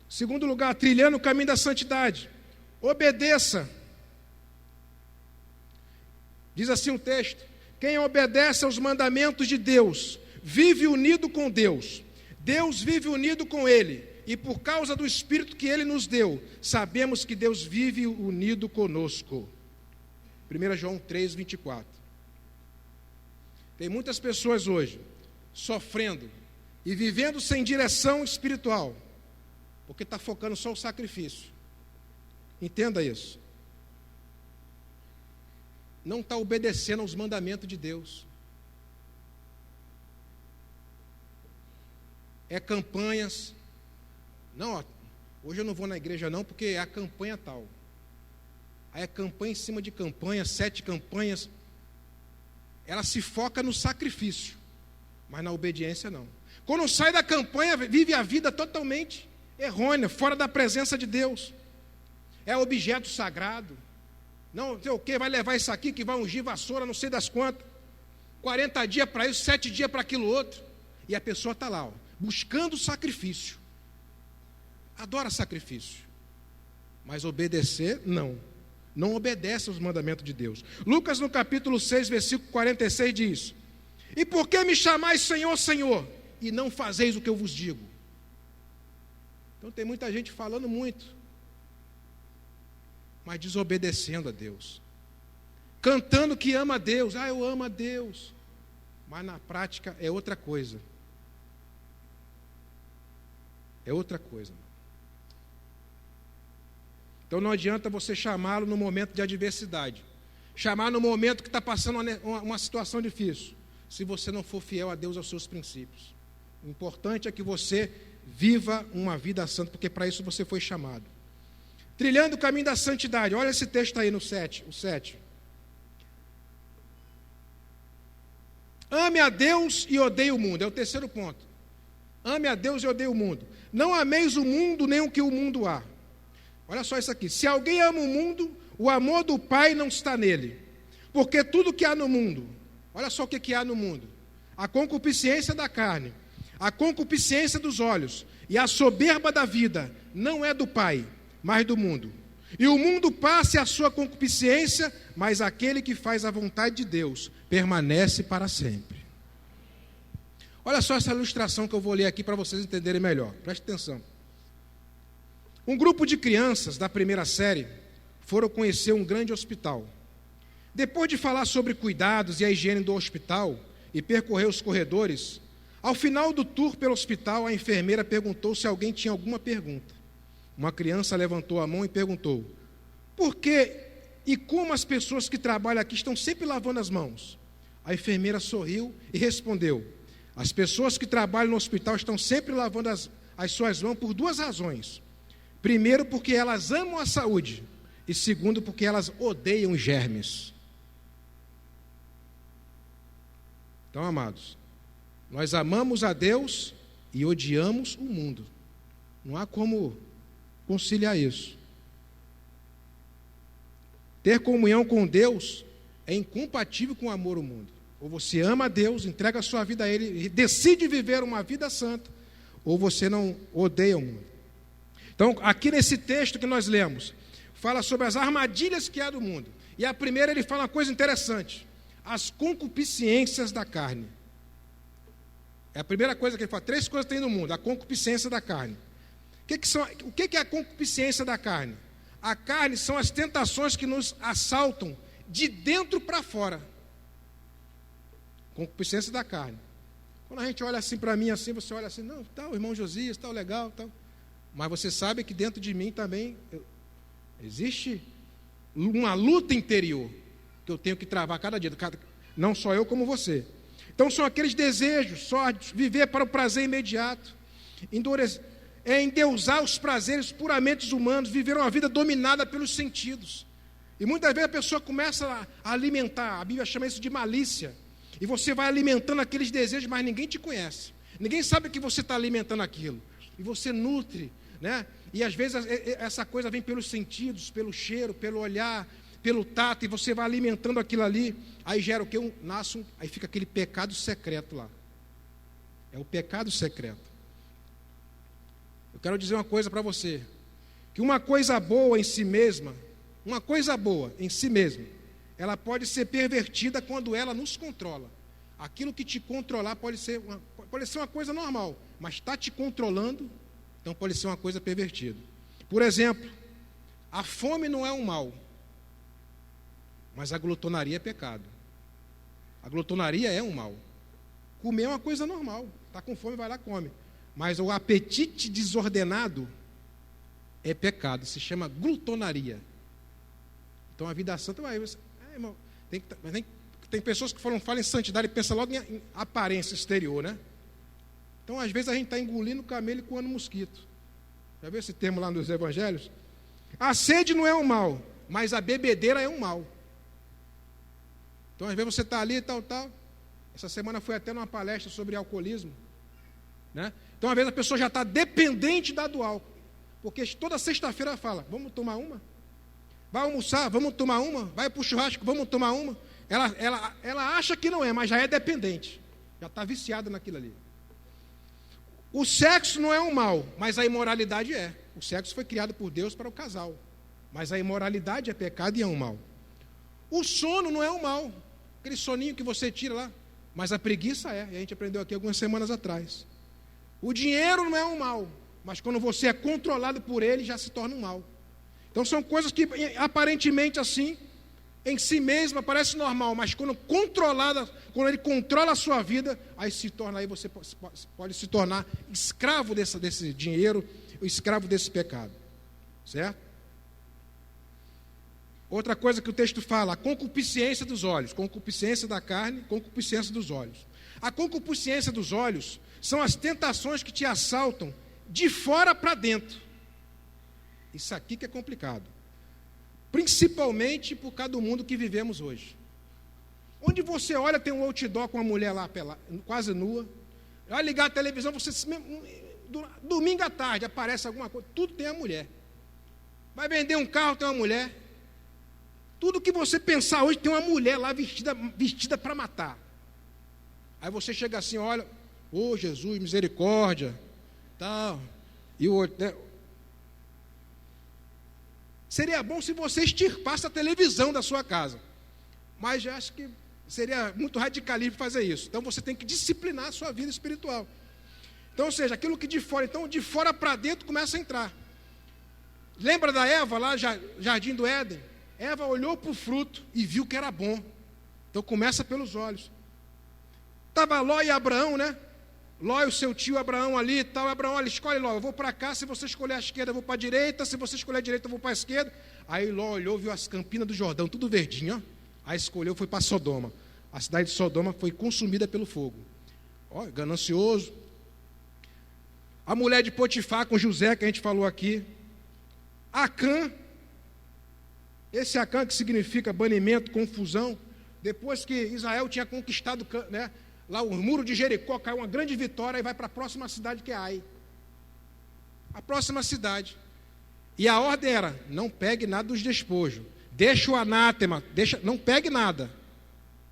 Segundo lugar, trilhando o caminho da santidade. Obedeça. Diz assim o texto: quem obedece aos mandamentos de Deus vive unido com Deus. Deus vive unido com Ele. E por causa do Espírito que Ele nos deu, sabemos que Deus vive unido conosco. 1 João 3, 24. Tem muitas pessoas hoje sofrendo e vivendo sem direção espiritual, porque está focando só no sacrifício. Entenda isso. Não está obedecendo aos mandamentos de Deus. É campanhas. Não, ó, hoje eu não vou na igreja não, porque é a campanha tal. Aí é campanha em cima de campanha, 7 campanhas. Ela se foca no sacrifício, mas na obediência não. Quando sai da campanha, vive a vida totalmente errônea, fora da presença de Deus. É objeto sagrado. Não sei o que, vai levar isso aqui, que vai ungir vassoura, não sei das quantas. 40 dias para isso, 7 dias para aquilo outro. E a pessoa está lá, ó, buscando sacrifício. Adora sacrifício. Mas obedecer, não. Não obedece aos mandamentos de Deus. Lucas, no capítulo 6, versículo 46, diz: e por que me chamais Senhor, Senhor, e não fazeis o que eu vos digo? Então tem muita gente falando muito, mas desobedecendo a Deus. Cantando que ama a Deus. Eu amo a Deus. Mas na prática é outra coisa. É outra coisa. Então não adianta você chamá-lo no momento de adversidade. Chamar no momento que está passando uma situação difícil. Se você não for fiel a Deus, aos seus princípios. O importante é que você viva uma vida santa, porque para isso você foi chamado. Trilhando o caminho da santidade. Olha esse texto aí no 7. O 7. Ame a Deus e odeie o mundo. É o terceiro ponto. Ame a Deus e odeie o mundo. Não ameis o mundo, nem o que o mundo há. Olha só isso aqui. Se alguém ama o mundo, o amor do Pai não está nele. Porque tudo que há no mundo, olha só o que há no mundo: a concupiscência da carne, a concupiscência dos olhos e a soberba da vida não é do Pai, mas do mundo. E o mundo passa a sua concupiscência, mas aquele que faz a vontade de Deus permanece para sempre. Olha só essa ilustração que eu vou ler aqui para vocês entenderem melhor. Preste atenção. Um grupo de crianças da primeira série foram conhecer um grande hospital. Depois de falar sobre cuidados e a higiene do hospital e percorrer os corredores, ao final do tour pelo hospital, a enfermeira perguntou se alguém tinha alguma pergunta. Uma criança levantou a mão e perguntou: por que e como as pessoas que trabalham aqui estão sempre lavando as mãos? A enfermeira sorriu e respondeu: as pessoas que trabalham no hospital estão sempre lavando as suas mãos por duas razões. Primeiro, porque elas amam a saúde. E segundo, porque elas odeiam os germes. Então, amados, nós amamos a Deus e odiamos o mundo. Não há como conciliar isso. Ter comunhão com Deus é incompatível com o amor ao mundo. Ou você ama a Deus, entrega a sua vida a Ele e decide viver uma vida santa, ou você não odeia o mundo. Então, aqui nesse texto que nós lemos, fala sobre as armadilhas que há do mundo. E a primeira, ele fala uma coisa interessante: as concupiscências da carne. É a primeira coisa que ele fala. 3 coisas tem no mundo: a concupiscência da carne. O que é a concupiscência da carne? A carne são as tentações que nos assaltam de dentro para fora. Concupiscência da carne. Quando a gente olha assim para mim, assim, você olha assim, não, tá, o irmão Josias, tal, legal, tal. Mas você sabe que dentro de mim também existe uma luta interior que eu tenho que travar cada dia, não só eu como você. Então são aqueles desejos, só viver para o prazer imediato, endeusar os prazeres puramente humanos, viver uma vida dominada pelos sentidos. E muitas vezes a pessoa começa a alimentar, a Bíblia chama isso de malícia, e você vai alimentando aqueles desejos, mas ninguém te conhece, ninguém sabe que você está alimentando aquilo, e você nutre, né? E às vezes essa coisa vem pelos sentidos, pelo cheiro, pelo olhar, pelo tato, e você vai alimentando aquilo ali, aí gera o quê? Aí fica aquele pecado secreto lá. É o pecado secreto. Eu quero dizer uma coisa para você, que uma coisa boa em si mesma, ela pode ser pervertida quando ela nos controla. Aquilo que te controlar pode ser uma coisa normal, mas está te controlando, então pode ser uma coisa pervertida. Por exemplo, a fome não é um mal, mas a glutonaria é pecado. A glutonaria é um mal. Comer é uma coisa normal, está com fome, vai lá, come. Mas o apetite desordenado é pecado, se chama glutonaria. Então a vida santa, irmão, tem pessoas que falam em santidade e pensam logo em aparência exterior, né? Então às vezes a gente está engolindo camelo e coando mosquito. Já viu esse termo lá nos evangelhos? A sede não é um mal, mas a bebedeira é um mal. Então às vezes você está ali e tal. Essa semana fui até numa palestra sobre alcoolismo, né? Então às vezes a pessoa já está dependente do álcool, porque toda sexta-feira fala, vamos tomar uma? Vai almoçar, vamos tomar uma? Vai para o churrasco, vamos tomar uma? Ela acha que não é, mas já é dependente, já está viciada naquilo ali. O sexo não é um mal, mas a imoralidade é. O sexo foi criado por Deus para o casal, mas a imoralidade é pecado e é um mal. O sono não é um mal, aquele soninho que você tira lá, mas a preguiça é, e a gente aprendeu aqui algumas semanas atrás. O dinheiro não é um mal, mas quando você é controlado por ele, já se torna um mal. Então são coisas que aparentemente assim, em si mesma parece normal, mas quando ele controla a sua vida, aí você pode se tornar escravo desse dinheiro, escravo desse pecado. Certo? Outra coisa que o texto fala, a concupiscência dos olhos, concupiscência da carne, concupiscência dos olhos. A concupiscência dos olhos são as tentações que te assaltam de fora para dentro. Isso aqui que é complicado. Principalmente por causa do mundo que vivemos hoje. Onde você olha, tem um outdoor com uma mulher lá, quase nua. Vai ligar a televisão, domingo à tarde aparece alguma coisa, tudo tem a mulher. Vai vender um carro, tem uma mulher. Tudo que você pensar hoje tem uma mulher lá vestida para matar. Aí você chega assim, olha, ô Jesus, misericórdia, tal. E o outro, né? Seria bom se você extirpasse a televisão da sua casa. Mas eu acho que seria muito radicalismo fazer isso. Então você tem que disciplinar a sua vida espiritual. Então, ou seja, aquilo que de fora para dentro começa a entrar. Lembra da Eva lá, Jardim do Éden? Eva olhou para o fruto e viu que era bom. Então começa pelos olhos. Estava Ló e Abraão, né? Ló e o seu tio Abraão ali e tal. Abraão, olha, escolhe Ló, eu vou para cá, se você escolher a esquerda eu vou para a direita, se você escolher a direita eu vou para a esquerda. Aí Ló olhou, viu as campinas do Jordão, tudo verdinho, ó. Aí escolheu, foi para Sodoma. A cidade de Sodoma foi consumida pelo fogo. Ó, ganancioso. A mulher de Potifar com José, que a gente falou aqui. Acã, esse Acã que significa banimento, confusão. Depois que Israel tinha conquistado, né, lá o muro de Jericó, caiu uma grande vitória e vai para a próxima cidade que é Ai. A próxima cidade. E a ordem era, não pegue nada dos despojos. Deixa o anátema, não pegue nada.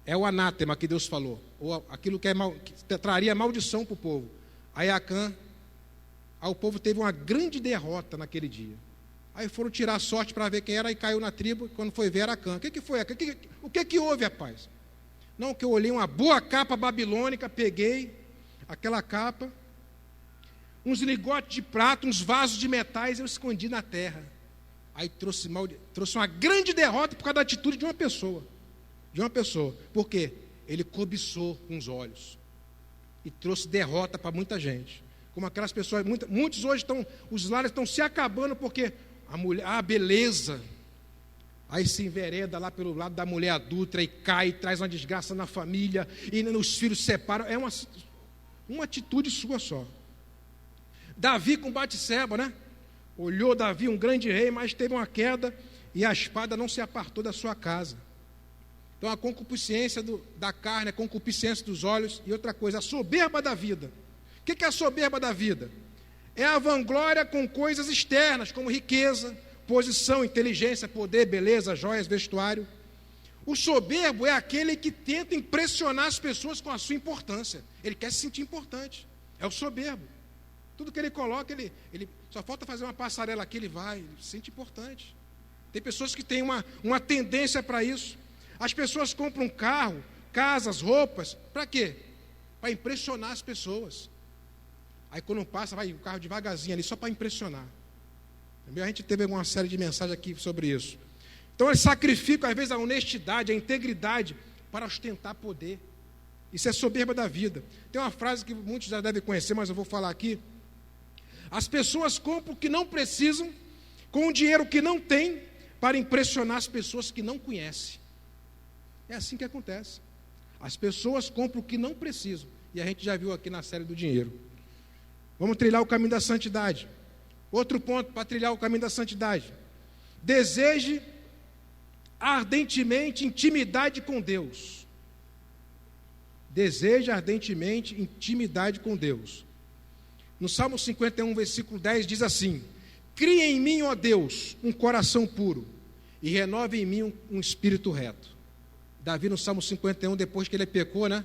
É o anátema que Deus falou. Ou aquilo que traria maldição para o povo. Aí Acã, o povo teve uma grande derrota naquele dia. Aí foram tirar a sorte para ver quem era e caiu na tribo. Quando foi ver, era Acã. O que foi? O que houve, rapaz? Não, que eu olhei uma boa capa babilônica, peguei aquela capa, uns ligotes de prata, uns vasos de metais, eu escondi na terra. Aí trouxe uma grande derrota por causa da atitude de uma pessoa. Por quê? Ele cobiçou com os olhos. E trouxe derrota para muita gente. Como aquelas pessoas, muitos hoje os lares estão se acabando porque a mulher, beleza. Aí se envereda lá pelo lado da mulher adulta e cai, traz uma desgraça na família, e os filhos se separam. É uma atitude sua só. Davi com Batseba, né? Olhou Davi, um grande rei, mas teve uma queda e a espada não se apartou da sua casa. Então a concupiscência da carne, a concupiscência dos olhos e outra coisa, a soberba da vida. O que é a soberba da vida? É a vanglória com coisas externas, como riqueza, posição, inteligência, poder, beleza, joias, vestuário. O soberbo é aquele que tenta impressionar as pessoas com a sua importância. Ele quer se sentir importante. É o soberbo. Tudo que ele coloca, ele só falta fazer uma passarela aqui, ele se sente importante. Tem pessoas que têm uma tendência para isso. As pessoas compram carro, casas, roupas, para quê? Para impressionar as pessoas. Aí quando passa, vai o carro devagarzinho ali, só para impressionar. A gente teve uma série de mensagens aqui sobre isso. Então eles sacrificam, às vezes, a honestidade, a integridade, para ostentar poder. Isso é soberba da vida. Tem uma frase que muitos já devem conhecer, mas eu vou falar aqui. As pessoas compram o que não precisam, com o dinheiro que não têm, para impressionar as pessoas que não conhecem. É assim que acontece. As pessoas compram o que não precisam. E a gente já viu aqui na série do dinheiro. Vamos trilhar o caminho da santidade. Outro ponto para trilhar o caminho da santidade. Deseje ardentemente intimidade com Deus. Deseje ardentemente intimidade com Deus. No Salmo 51, versículo 10, diz assim: cria em mim, ó Deus, um coração puro, e renove em mim um espírito reto. Davi, no Salmo 51, depois que ele pecou, né?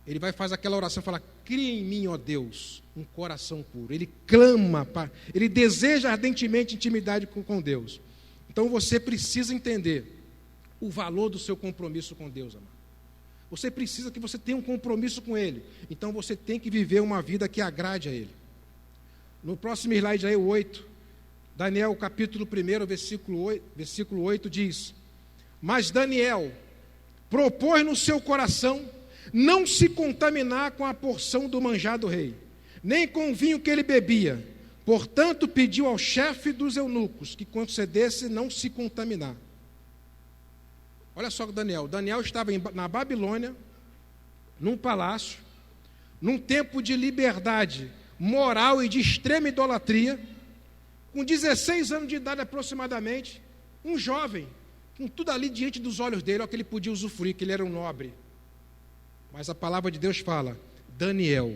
Ele vai fazer aquela oração e fala: cria em mim, ó Deus, um coração puro. Ele clama, ele deseja ardentemente intimidade com Deus. Então você precisa entender o valor do seu compromisso com Deus, amado. Você precisa que você tenha um compromisso com Ele. Então você tem que viver uma vida que agrade a Ele. No próximo slide aí, o 8, Daniel, capítulo 1, versículo 8 diz: mas Daniel propôs no seu coração não se contaminar com a porção do manjar do rei, nem com o vinho que ele bebia. Portanto, pediu ao chefe dos eunucos que concedesse não se contaminar. Olha só o Daniel. Daniel estava na Babilônia, num palácio, num tempo de liberdade moral e de extrema idolatria, com 16 anos de idade aproximadamente, um jovem, com tudo ali diante dos olhos dele, olha que ele podia usufruir, que ele era um nobre. Mas a palavra de Deus fala: Daniel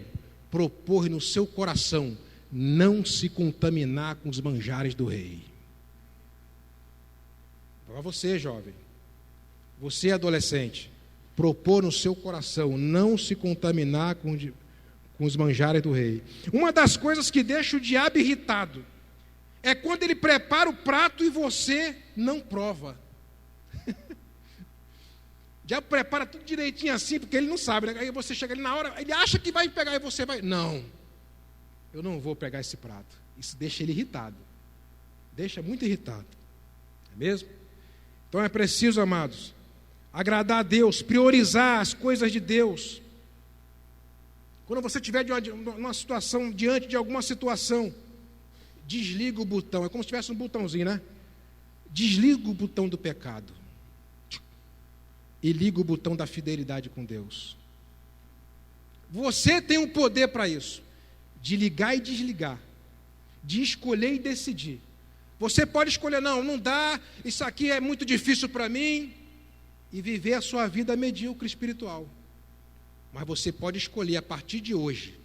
propôs no seu coração não se contaminar com os manjares do rei. Para você, jovem, você adolescente, propôs no seu coração não se contaminar com os manjares do rei. Uma das coisas que deixa o diabo irritado é quando ele prepara o prato e você não prova. O diabo prepara tudo direitinho assim, porque ele não sabe, né? Aí você chega ali na hora, ele acha que vai pegar e você vai: não, eu não vou pegar esse prato. Isso deixa ele irritado, deixa muito irritado, não é mesmo? Então é preciso, amados, agradar a Deus, priorizar as coisas de Deus. Quando você estiver diante de alguma situação, desliga o botão. É como se tivesse um botãozinho, né? Desliga o botão do pecado e liga o botão da fidelidade com Deus. Você tem o poder para isso. de ligar e desligar, de escolher e decidir. Você pode escolher, não dá, isso aqui é muito difícil para mim, e viver a sua vida medíocre espiritual. Mas você pode escolher a partir de hoje,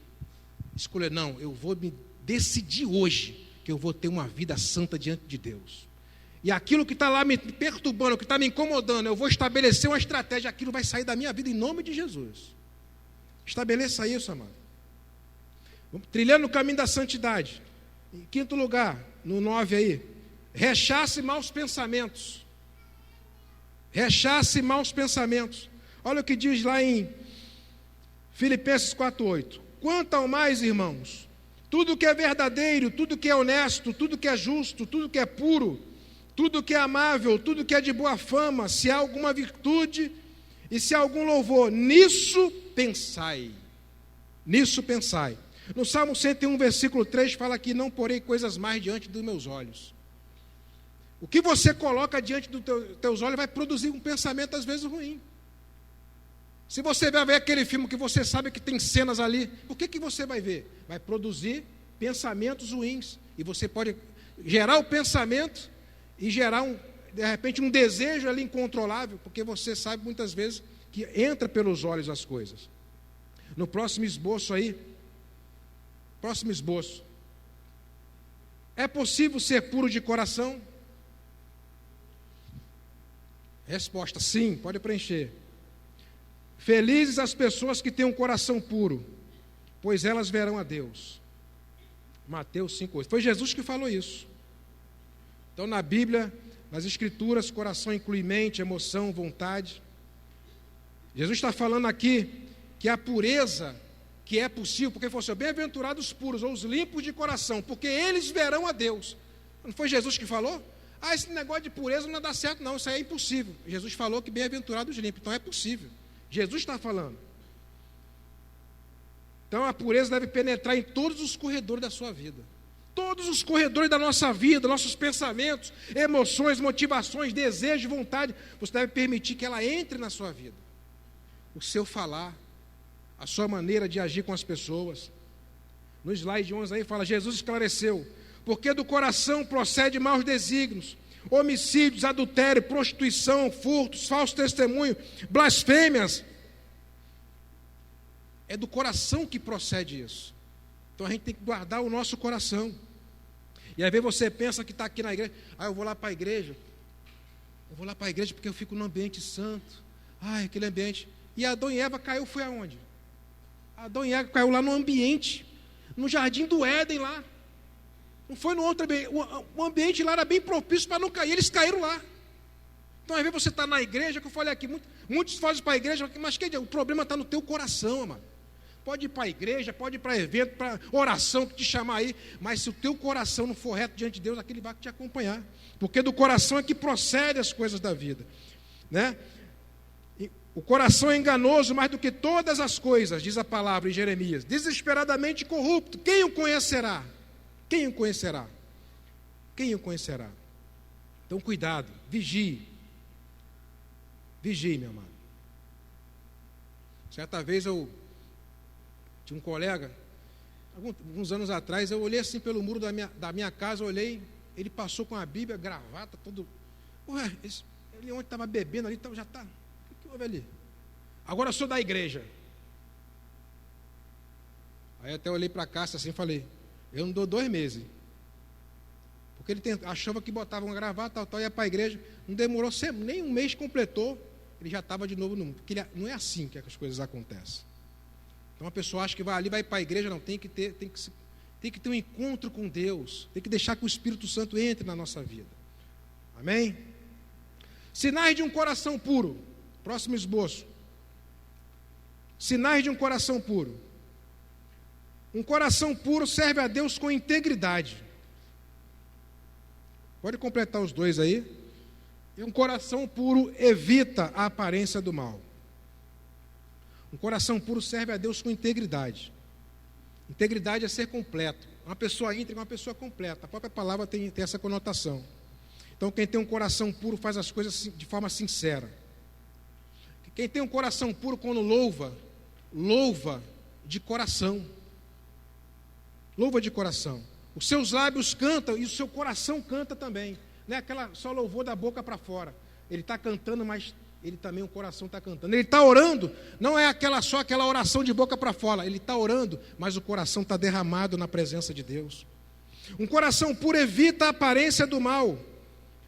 escolher, não, eu vou me decidir hoje, que eu vou ter uma vida santa diante de Deus. E aquilo que está lá me perturbando, que está me incomodando, eu vou estabelecer uma estratégia, aquilo vai sair da minha vida em nome de Jesus. Estabeleça isso, amado. Trilhando o caminho da santidade. Em quinto lugar, no 9 aí, rechace maus pensamentos. Rechace maus pensamentos. Olha o que diz lá em Filipenses 4:8. Quanto ao mais, irmãos, tudo que é verdadeiro, tudo que é honesto, tudo que é justo, tudo que é puro, tudo que é amável, tudo que é de boa fama, se há alguma virtude e se há algum louvor, nisso pensai. Nisso pensai. No Salmo 101, versículo 3, fala que não porei coisas mais diante dos meus olhos. O que você coloca diante dos teus olhos vai produzir um pensamento às vezes ruim. Se você vai ver aquele filme que você sabe que tem cenas ali, o que você vai ver? Vai produzir pensamentos ruins. E você pode gerar o pensamento e gerar, de repente, um desejo ali incontrolável, porque você sabe muitas vezes que entra pelos olhos as coisas. No próximo esboço aí, é possível ser puro de coração? Resposta, sim, pode preencher. Felizes as pessoas que têm um coração puro, pois elas verão a Deus. Mateus 5:8. Foi Jesus que falou isso. Então, na Bíblia, nas Escrituras, coração inclui mente, emoção, vontade. Jesus está falando aqui que a pureza que é possível, porque ele falou assim, bem-aventurados os puros, ou os limpos de coração, porque eles verão a Deus. Não foi Jesus que falou? Esse negócio de pureza não dá certo não, isso aí é impossível. Jesus falou que bem-aventurados os limpos, então é possível. Jesus está falando. Então a pureza deve penetrar em todos os corredores da sua vida. Todos os corredores da nossa vida, nossos pensamentos, emoções, motivações, desejos, vontade, você deve permitir que ela entre na sua vida. O seu falar, a sua maneira de agir com as pessoas. No slide 11 aí fala, Jesus esclareceu, porque do coração procede maus desígnios, homicídios, adultério, prostituição, furtos, falso testemunho, blasfêmias. É do coração que procede isso. Então a gente tem que guardar o nosso coração. E às vezes você pensa que está aqui na igreja, eu vou lá para a igreja. Eu vou lá para a igreja porque eu fico num ambiente santo. Aquele ambiente. E Adão e Eva caiu, foi aonde? Adão e Eva caiu lá no ambiente, no jardim do Éden lá. Não foi no outro ambiente. O ambiente lá era bem propício para não cair, eles caíram lá. Então às vezes você está na igreja, que eu falei aqui, muitos fazem para a igreja, mas o problema está no teu coração, amado. Pode ir para a igreja, pode ir para evento, para oração que te chamar aí, mas se o teu coração não for reto diante de Deus, aquele vai te acompanhar, porque do coração é que procede as coisas da vida, né? O coração é enganoso mais do que todas as coisas, diz a palavra em Jeremias, desesperadamente corrupto, quem o conhecerá? Quem o conhecerá? Quem o conhecerá? Então cuidado, vigie, meu amado. Certa vez eu tinha um colega, alguns anos atrás, eu olhei assim pelo muro da minha casa, olhei, ele passou com a Bíblia, gravata, todo. Ele ontem estava bebendo ali, já está. O que houve ali? Agora eu sou da igreja. Aí até olhei para a Cássia assim e falei, eu não dou 2 meses. Porque ele achava que botava uma gravata, ia para a igreja, não demorou nem um mês completou, ele já estava de novo no mundo. Porque não é assim que as coisas acontecem. Então a pessoa acha que vai ali, vai para a igreja, não, tem que ter um encontro com Deus, tem que deixar que o Espírito Santo entre na nossa vida. Amém? Sinais de um coração puro. Próximo esboço. Sinais de um coração puro. Um coração puro serve a Deus com integridade. Pode completar os 2 aí. E um coração puro evita a aparência do mal. Um coração puro serve a Deus com integridade. Integridade é ser completo. Uma pessoa íntegra é uma pessoa completa. A própria palavra tem essa conotação. Então, quem tem um coração puro faz as coisas de forma sincera. Quem tem um coração puro, quando louva de coração. Louva de coração. Os seus lábios cantam e o seu coração canta também. Não é aquela só louvor da boca para fora. Ele está cantando, mas ele também, o coração está cantando. Ele está orando, não é só aquela oração de boca para fora. Ele está orando, mas o coração está derramado na presença de Deus. Um coração puro evita a aparência do mal.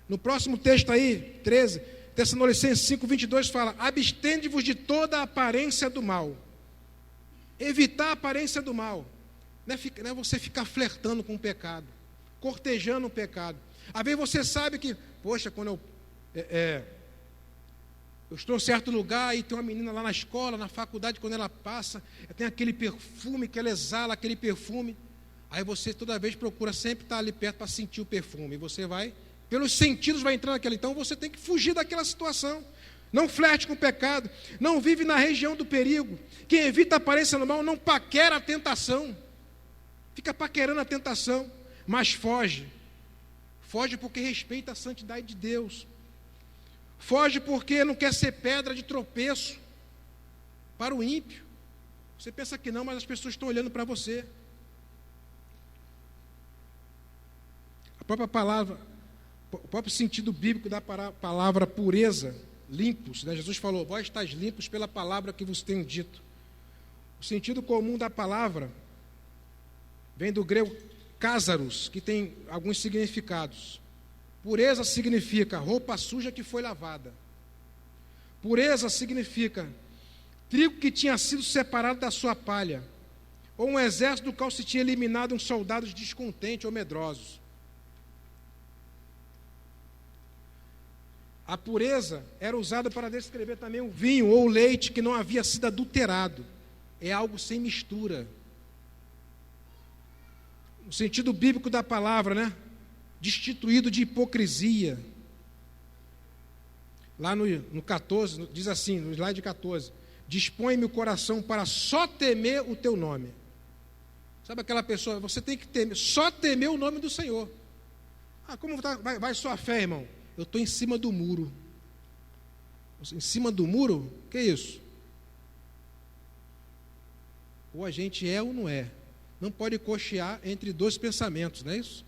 No próximo texto aí, 13, Tessalonicenses 5:22 fala: abstende-vos de toda a aparência do mal. Evitar a aparência do mal. Não é você ficar flertando com o pecado, cortejando o pecado. Às vezes você sabe que, poxa, quando eu estou em certo lugar e tem uma menina lá na escola, na faculdade, quando ela passa, tem aquele perfume que ela exala, aquele perfume. Aí você toda vez procura sempre estar ali perto para sentir o perfume. E você vai, pelos sentidos vai entrando naquela. Então você tem que fugir daquela situação. Não flerte com o pecado. Não vive na região do perigo. Quem evita a aparência do mal não paquera a tentação. Fica paquerando a tentação, mas foge. Foge porque respeita a santidade de Deus. Foge porque não quer ser pedra de tropeço para o ímpio. Você pensa que não, mas as pessoas estão olhando para você. A própria palavra, o próprio sentido bíblico da palavra pureza, limpos, né? Jesus falou: vós estáis limpos pela palavra que vos tenho dito. O sentido comum da palavra vem do grego cásaros, que tem alguns significados. Pureza significa roupa suja que foi lavada. Pureza significa trigo que tinha sido separado da sua palha, ou um exército do qual se tinha eliminado uns soldados descontentes ou medrosos. A pureza era usada para descrever também o vinho ou o leite que não havia sido adulterado. É algo sem mistura. O sentido bíblico da palavra, né? Destituído de hipocrisia. Lá no 14, diz assim, no slide 14: dispõe-me o coração para só temer o teu nome. Sabe aquela pessoa, você tem que temer, só temer o nome do Senhor. Ah, como vai sua fé, irmão? Eu estou em cima do muro. Em cima do muro? O que é isso? Ou a gente é ou não é. Não pode cochear entre dois pensamentos, não é isso?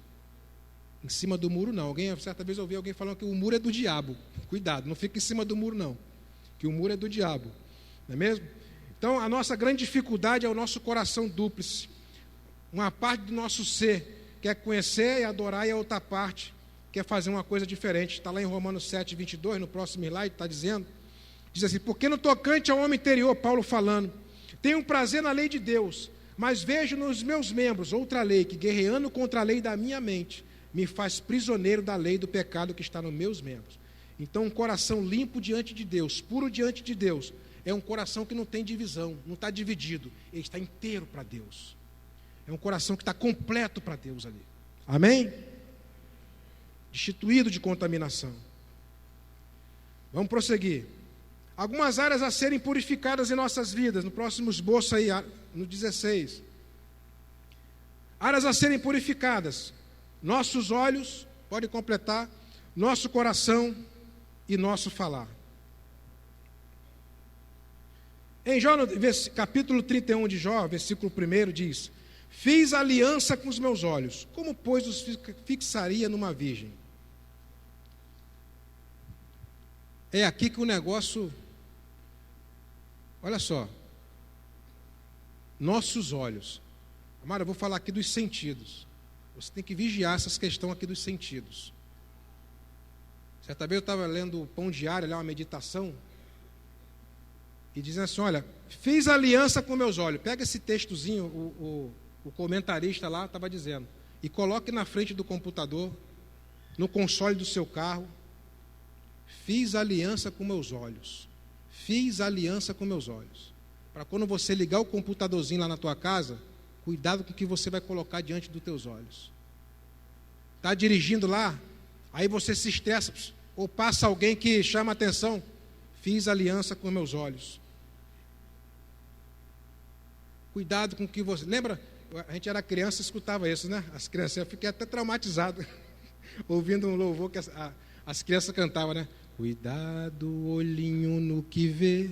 Em cima do muro não. Certa vez eu ouvi alguém falando que o muro é do diabo. Cuidado, não fica em cima do muro não. Que o muro é do diabo. Não é mesmo? Então a nossa grande dificuldade é o nosso coração dúplice. Uma parte do nosso ser quer conhecer e adorar, e a outra parte quer fazer uma coisa diferente. Está lá em Romanos 7:22, no próximo slide, está dizendo. Diz assim: porque no tocante ao homem interior, Paulo falando, tenho prazer na lei de Deus, mas vejo nos meus membros outra lei, que guerreando contra a lei da minha mente, me faz prisioneiro da lei do pecado que está nos meus membros. Então um coração limpo diante de Deus, puro diante de Deus, é um coração que não tem divisão, não está dividido, ele está inteiro para Deus. É um coração que está completo para Deus ali. Amém? Destituído de contaminação. Vamos prosseguir. Algumas áreas a serem purificadas em nossas vidas, no próximo esboço aí, no 16. Áreas a serem purificadas: nossos olhos, pode completar, nosso coração e nosso falar. Em Jó, no capítulo 31 de Jó, versículo 1, diz: fiz aliança com os meus olhos, como pois os fixaria numa virgem? É aqui que o negócio... Olha só, nossos olhos. Amara, eu vou falar aqui dos sentidos. Você tem que vigiar essas questões aqui dos sentidos. Certa vez eu estava lendo o Pão Diário, uma meditação, e dizendo assim: olha, fiz aliança com meus olhos. Pega esse textozinho, o comentarista lá estava dizendo, e coloque na frente do computador, no console do seu carro: fiz aliança com meus olhos. Fiz aliança com meus olhos. Para quando você ligar o computadorzinho lá na tua casa, cuidado com o que você vai colocar diante dos teus olhos. Está dirigindo lá, aí você se estressa, ou passa alguém que chama a atenção: fiz aliança com meus olhos. Cuidado com o que você... Lembra, a gente era criança e escutava isso, né? As crianças, eu fiquei até traumatizado ouvindo um louvor que as crianças cantavam, né? Cuidado, olhinho no que vê.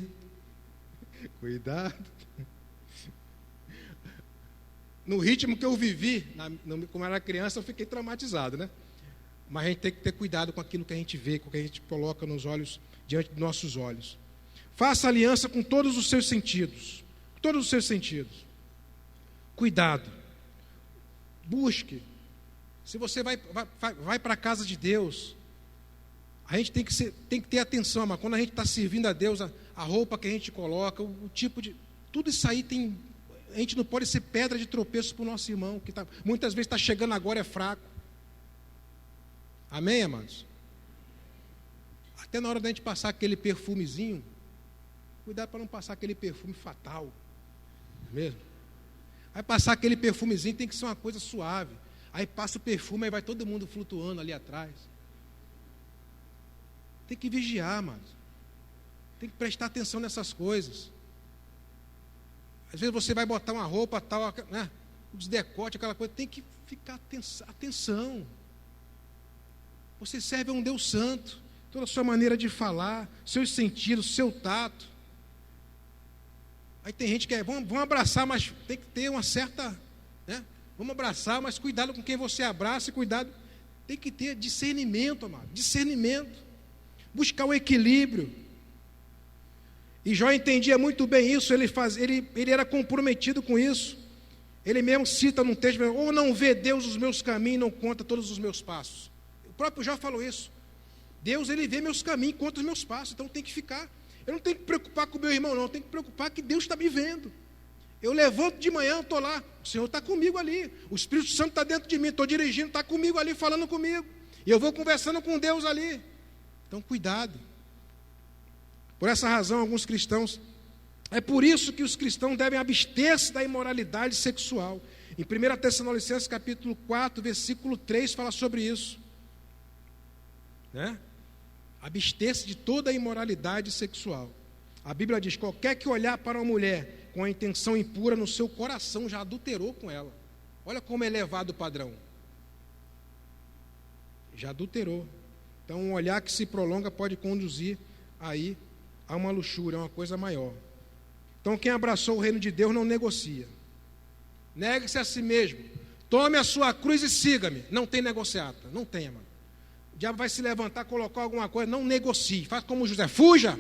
Cuidado. no ritmo que eu vivi, como eu era criança, eu fiquei traumatizado, né? Mas a gente tem que ter cuidado com aquilo que a gente vê, com o que a gente coloca nos olhos, diante dos nossos olhos. Faça aliança com todos os seus sentidos. Todos os seus sentidos. Cuidado. Busque. Se você vai para a casa de Deus, a gente tem que ter atenção, mas quando a gente está servindo a Deus, a roupa que a gente coloca, o tipo de... Tudo isso aí tem... A gente não pode ser pedra de tropeço para o nosso irmão, que muitas vezes está chegando agora, é fraco. Amém, amados? Até na hora da gente passar aquele perfumezinho, cuidado para não passar aquele perfume fatal. Não é mesmo? Vai passar aquele perfumezinho, tem que ser uma coisa suave. Aí passa o perfume, aí vai todo mundo flutuando ali atrás. Tem que vigiar, amados. Tem que prestar atenção nessas coisas. Às vezes você vai botar uma roupa tal, né? Os decotes, aquela coisa, tem que ficar atenção. Você serve a um Deus santo, toda a sua maneira de falar, seus sentidos, seu tato. Aí tem gente que vamos abraçar, mas tem que ter uma certa, né? Vamos abraçar, mas cuidado com quem você abraça, e cuidado, tem que ter discernimento, amado, discernimento, buscar o equilíbrio. E Jó entendia muito bem isso, ele era comprometido com isso. Ele mesmo cita num texto, ou não vê Deus os meus caminhos, não conta todos os meus passos. O próprio Jó falou isso. Deus, ele vê meus caminhos, conta os meus passos, então tem que ficar. Eu não tenho que preocupar com o meu irmão, não, eu tenho que preocupar que Deus está me vendo. Eu levanto de manhã, estou lá, o Senhor está comigo ali, o Espírito Santo está dentro de mim, estou dirigindo, está comigo ali, falando comigo, e eu vou conversando com Deus ali. Então, cuidado. Por essa razão, alguns cristãos, é por isso que os cristãos devem abster-se da imoralidade sexual. Em 1 Tessalonicenses capítulo 4, versículo 3, fala sobre isso. Né? Abster-se de toda a imoralidade sexual. A Bíblia diz, qualquer que olhar para uma mulher com a intenção impura no seu coração, já adulterou com ela. Olha como é elevado o padrão. Já adulterou. Então, um olhar que se prolonga pode conduzir aí a uma luxúria, a uma coisa maior. Então, quem abraçou o reino de Deus não negocia. Negue-se a si mesmo. Tome a sua cruz e siga-me. Não tem negociata. Não tem, mano. O diabo vai se levantar, colocar alguma coisa. Não negocie. Faça como José. Fuja.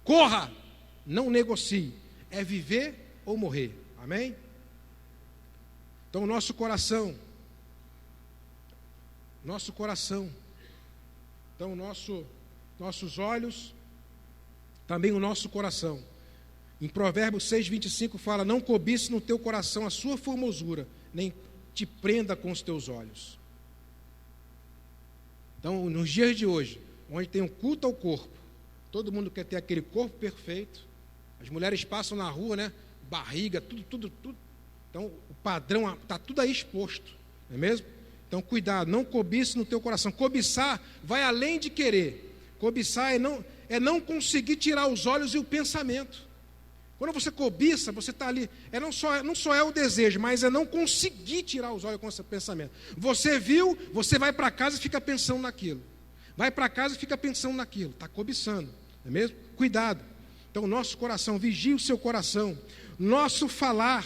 Corra. Não negocie. É viver ou morrer. Amém? Então, o nosso coração. Então, nossos olhos, também o nosso coração. Em Provérbios 6:25 fala, não cobice no teu coração a sua formosura, nem te prenda com os teus olhos. Então, nos dias de hoje, onde tem um culto ao corpo, todo mundo quer ter aquele corpo perfeito, as mulheres passam na rua, né? Barriga, tudo. Então, o padrão está tudo aí exposto, não é mesmo? Então, cuidado, não cobice no teu coração. Cobiçar vai além de querer. Cobiçar é não conseguir tirar os olhos e o pensamento. Quando você cobiça, você está ali, não só é o desejo, mas é não conseguir tirar os olhos com esse pensamento. Você viu, você vai para casa e fica pensando naquilo. Vai para casa e fica pensando naquilo, está cobiçando, não é mesmo? Cuidado. Então, o nosso coração, vigie o seu coração. Nosso falar,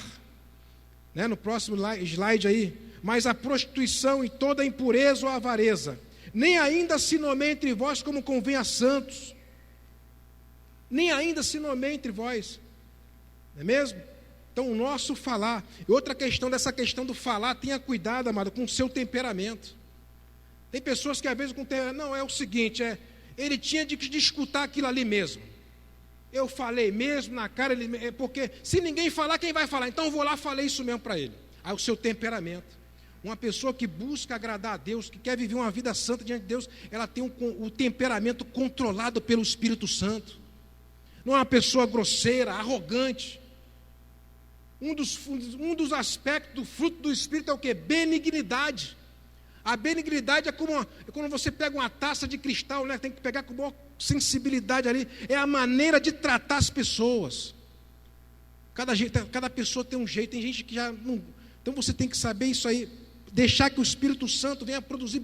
né, no próximo slide aí, mas a prostituição e toda a impureza ou avareza, nem ainda se nomeia entre vós como convém a santos. Nem ainda se nomeia entre vós. Não é mesmo? Então, o nosso falar. E outra questão dessa questão do falar, tenha cuidado, amado, com o seu temperamento. Tem pessoas que às vezes não, é o seguinte, ele tinha de escutar aquilo ali mesmo. Eu falei mesmo na cara, porque se ninguém falar, quem vai falar? Então eu vou lá e falei isso mesmo para ele. Aí o seu temperamento. Uma pessoa que busca agradar a Deus, que quer viver uma vida santa diante de Deus, ela tem o temperamento controlado pelo Espírito Santo. Não é uma pessoa grosseira, arrogante. Um dos aspectos do fruto do Espírito é o quê? Benignidade. A benignidade é quando você pega uma taça de cristal, né? Tem que pegar com boa sensibilidade ali. É a maneira de tratar as pessoas. Cada pessoa tem um jeito, tem gente que já não... Então você tem que saber isso aí. Deixar que o Espírito Santo venha produzir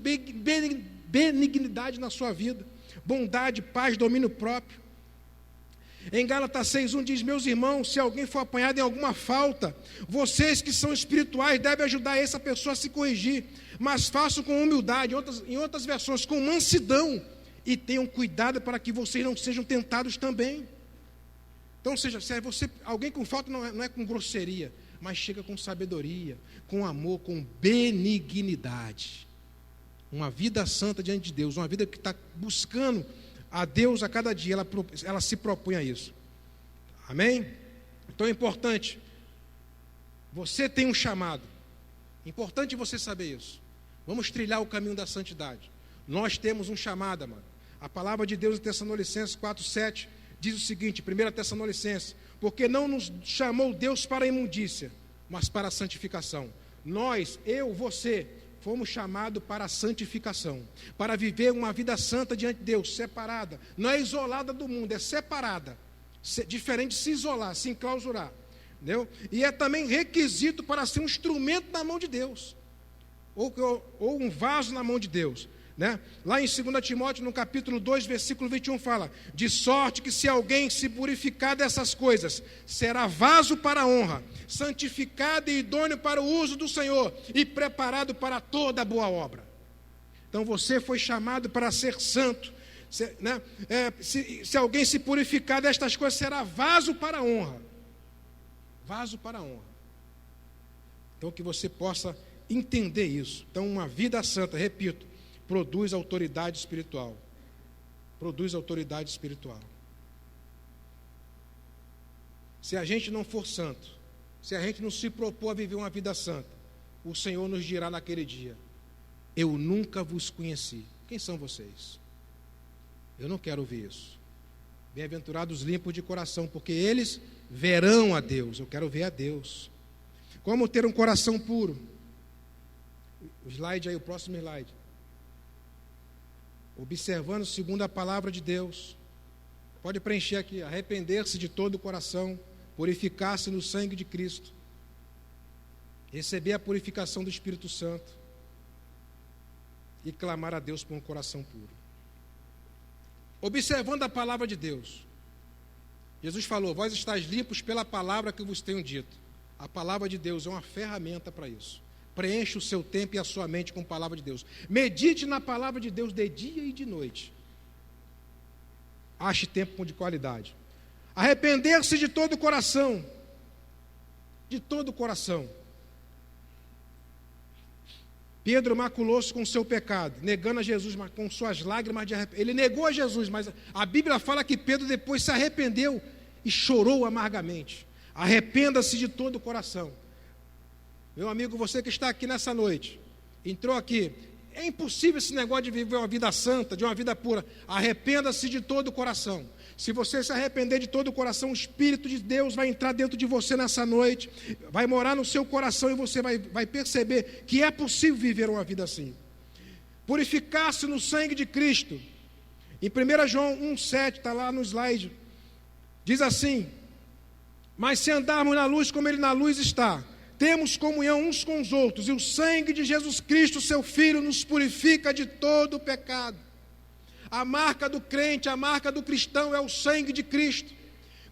benignidade na sua vida. Bondade, paz, domínio próprio. Em Gálatas 6:1 diz: meus irmãos, se alguém for apanhado em alguma falta, vocês que são espirituais devem ajudar essa pessoa a se corrigir, mas façam com humildade, em outras versões, com mansidão, e tenham cuidado para que vocês não sejam tentados também. Então, ou seja, se é alguém com falta, não é com grosseria, mas chega com sabedoria, com amor, com benignidade. Uma vida santa diante de Deus, uma vida que está buscando a Deus a cada dia, ela se propõe a isso. Amém? Então é importante, você tem um chamado, importante você saber isso. Vamos trilhar o caminho da santidade. Nós temos um chamado, amado. A palavra de Deus em Tessalonicenses 4:7 diz o seguinte, 1 Tessalonicenses: porque não nos chamou Deus para a imundícia, mas para a santificação. Nós, eu, você, fomos chamados para a santificação, para viver uma vida santa diante de Deus, separada, não é isolada do mundo, é separada, diferente de se isolar, se enclausurar, entendeu? E é também requisito para ser um instrumento na mão de Deus, ou um vaso na mão de Deus, né? Lá em 2 Timóteo, no capítulo 2, versículo 21, fala: de sorte que se alguém se purificar dessas coisas, será vaso para a honra, santificado e idôneo para o uso do Senhor, e preparado para toda boa obra. Então você foi chamado para ser santo, né? Se alguém se purificar destas coisas, será vaso para a honra. Vaso para a honra. Então que você possa entender isso. Então uma vida santa, repito, produz autoridade espiritual. Produz autoridade espiritual. Se a gente não for santo, se a gente não se propor a viver uma vida santa, o Senhor nos dirá naquele dia: eu nunca vos conheci. Quem são vocês? Eu não quero ouvir isso. Bem-aventurados limpos de coração, porque eles verão a Deus. Eu quero ver a Deus. Como ter um coração puro? O slide aí, o próximo slide. Observando segundo a palavra de Deus. Pode preencher aqui: arrepender-se de todo o coração, purificar-se no sangue de Cristo, receber a purificação do Espírito Santo e clamar a Deus por um coração puro. Observando a palavra de Deus, Jesus falou: vós estáis limpos pela palavra que vos tenho dito. A palavra de Deus é uma ferramenta para isso. Preencha o seu tempo e a sua mente com a palavra de Deus. Medite na palavra de Deus de dia e de noite. Ache tempo de qualidade. Arrepender-se de todo o coração. De todo o coração. Pedro maculou-se com o seu pecado, negando a Jesus com suas lágrimas de arrependimento. Ele negou a Jesus, mas a Bíblia fala que Pedro depois se arrependeu e chorou amargamente. Arrependa-se de todo o coração. Meu amigo, você que está aqui nessa noite, entrou aqui, é impossível esse negócio de viver uma vida santa, de uma vida pura. Arrependa-se de todo o coração. Se você se arrepender de todo o coração, o Espírito de Deus vai entrar dentro de você nessa noite, vai morar no seu coração e você vai perceber que é possível viver uma vida assim. Purificar-se no sangue de Cristo. Em 1 João 1,7, está lá no slide, diz assim: mas se andarmos na luz como Ele na luz está, temos comunhão uns com os outros, e o sangue de Jesus Cristo, seu Filho, nos purifica de todo o pecado. A marca do crente, a marca do cristão é o sangue de Cristo.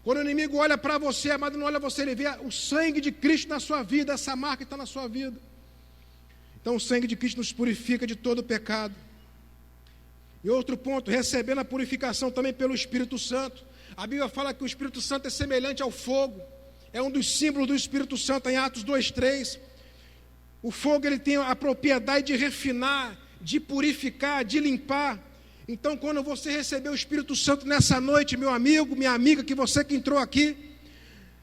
Quando o inimigo olha para você, amado, não olha você, ele vê o sangue de Cristo na sua vida, essa marca está na sua vida. Então o sangue de Cristo nos purifica de todo o pecado. E outro ponto, recebendo a purificação também pelo Espírito Santo. A Bíblia fala que o Espírito Santo é semelhante ao fogo. É um dos símbolos do Espírito Santo em Atos 2:3. O fogo, ele tem a propriedade de refinar, de purificar, de limpar. Então, quando você receber o Espírito Santo nessa noite, meu amigo, minha amiga, que você que entrou aqui,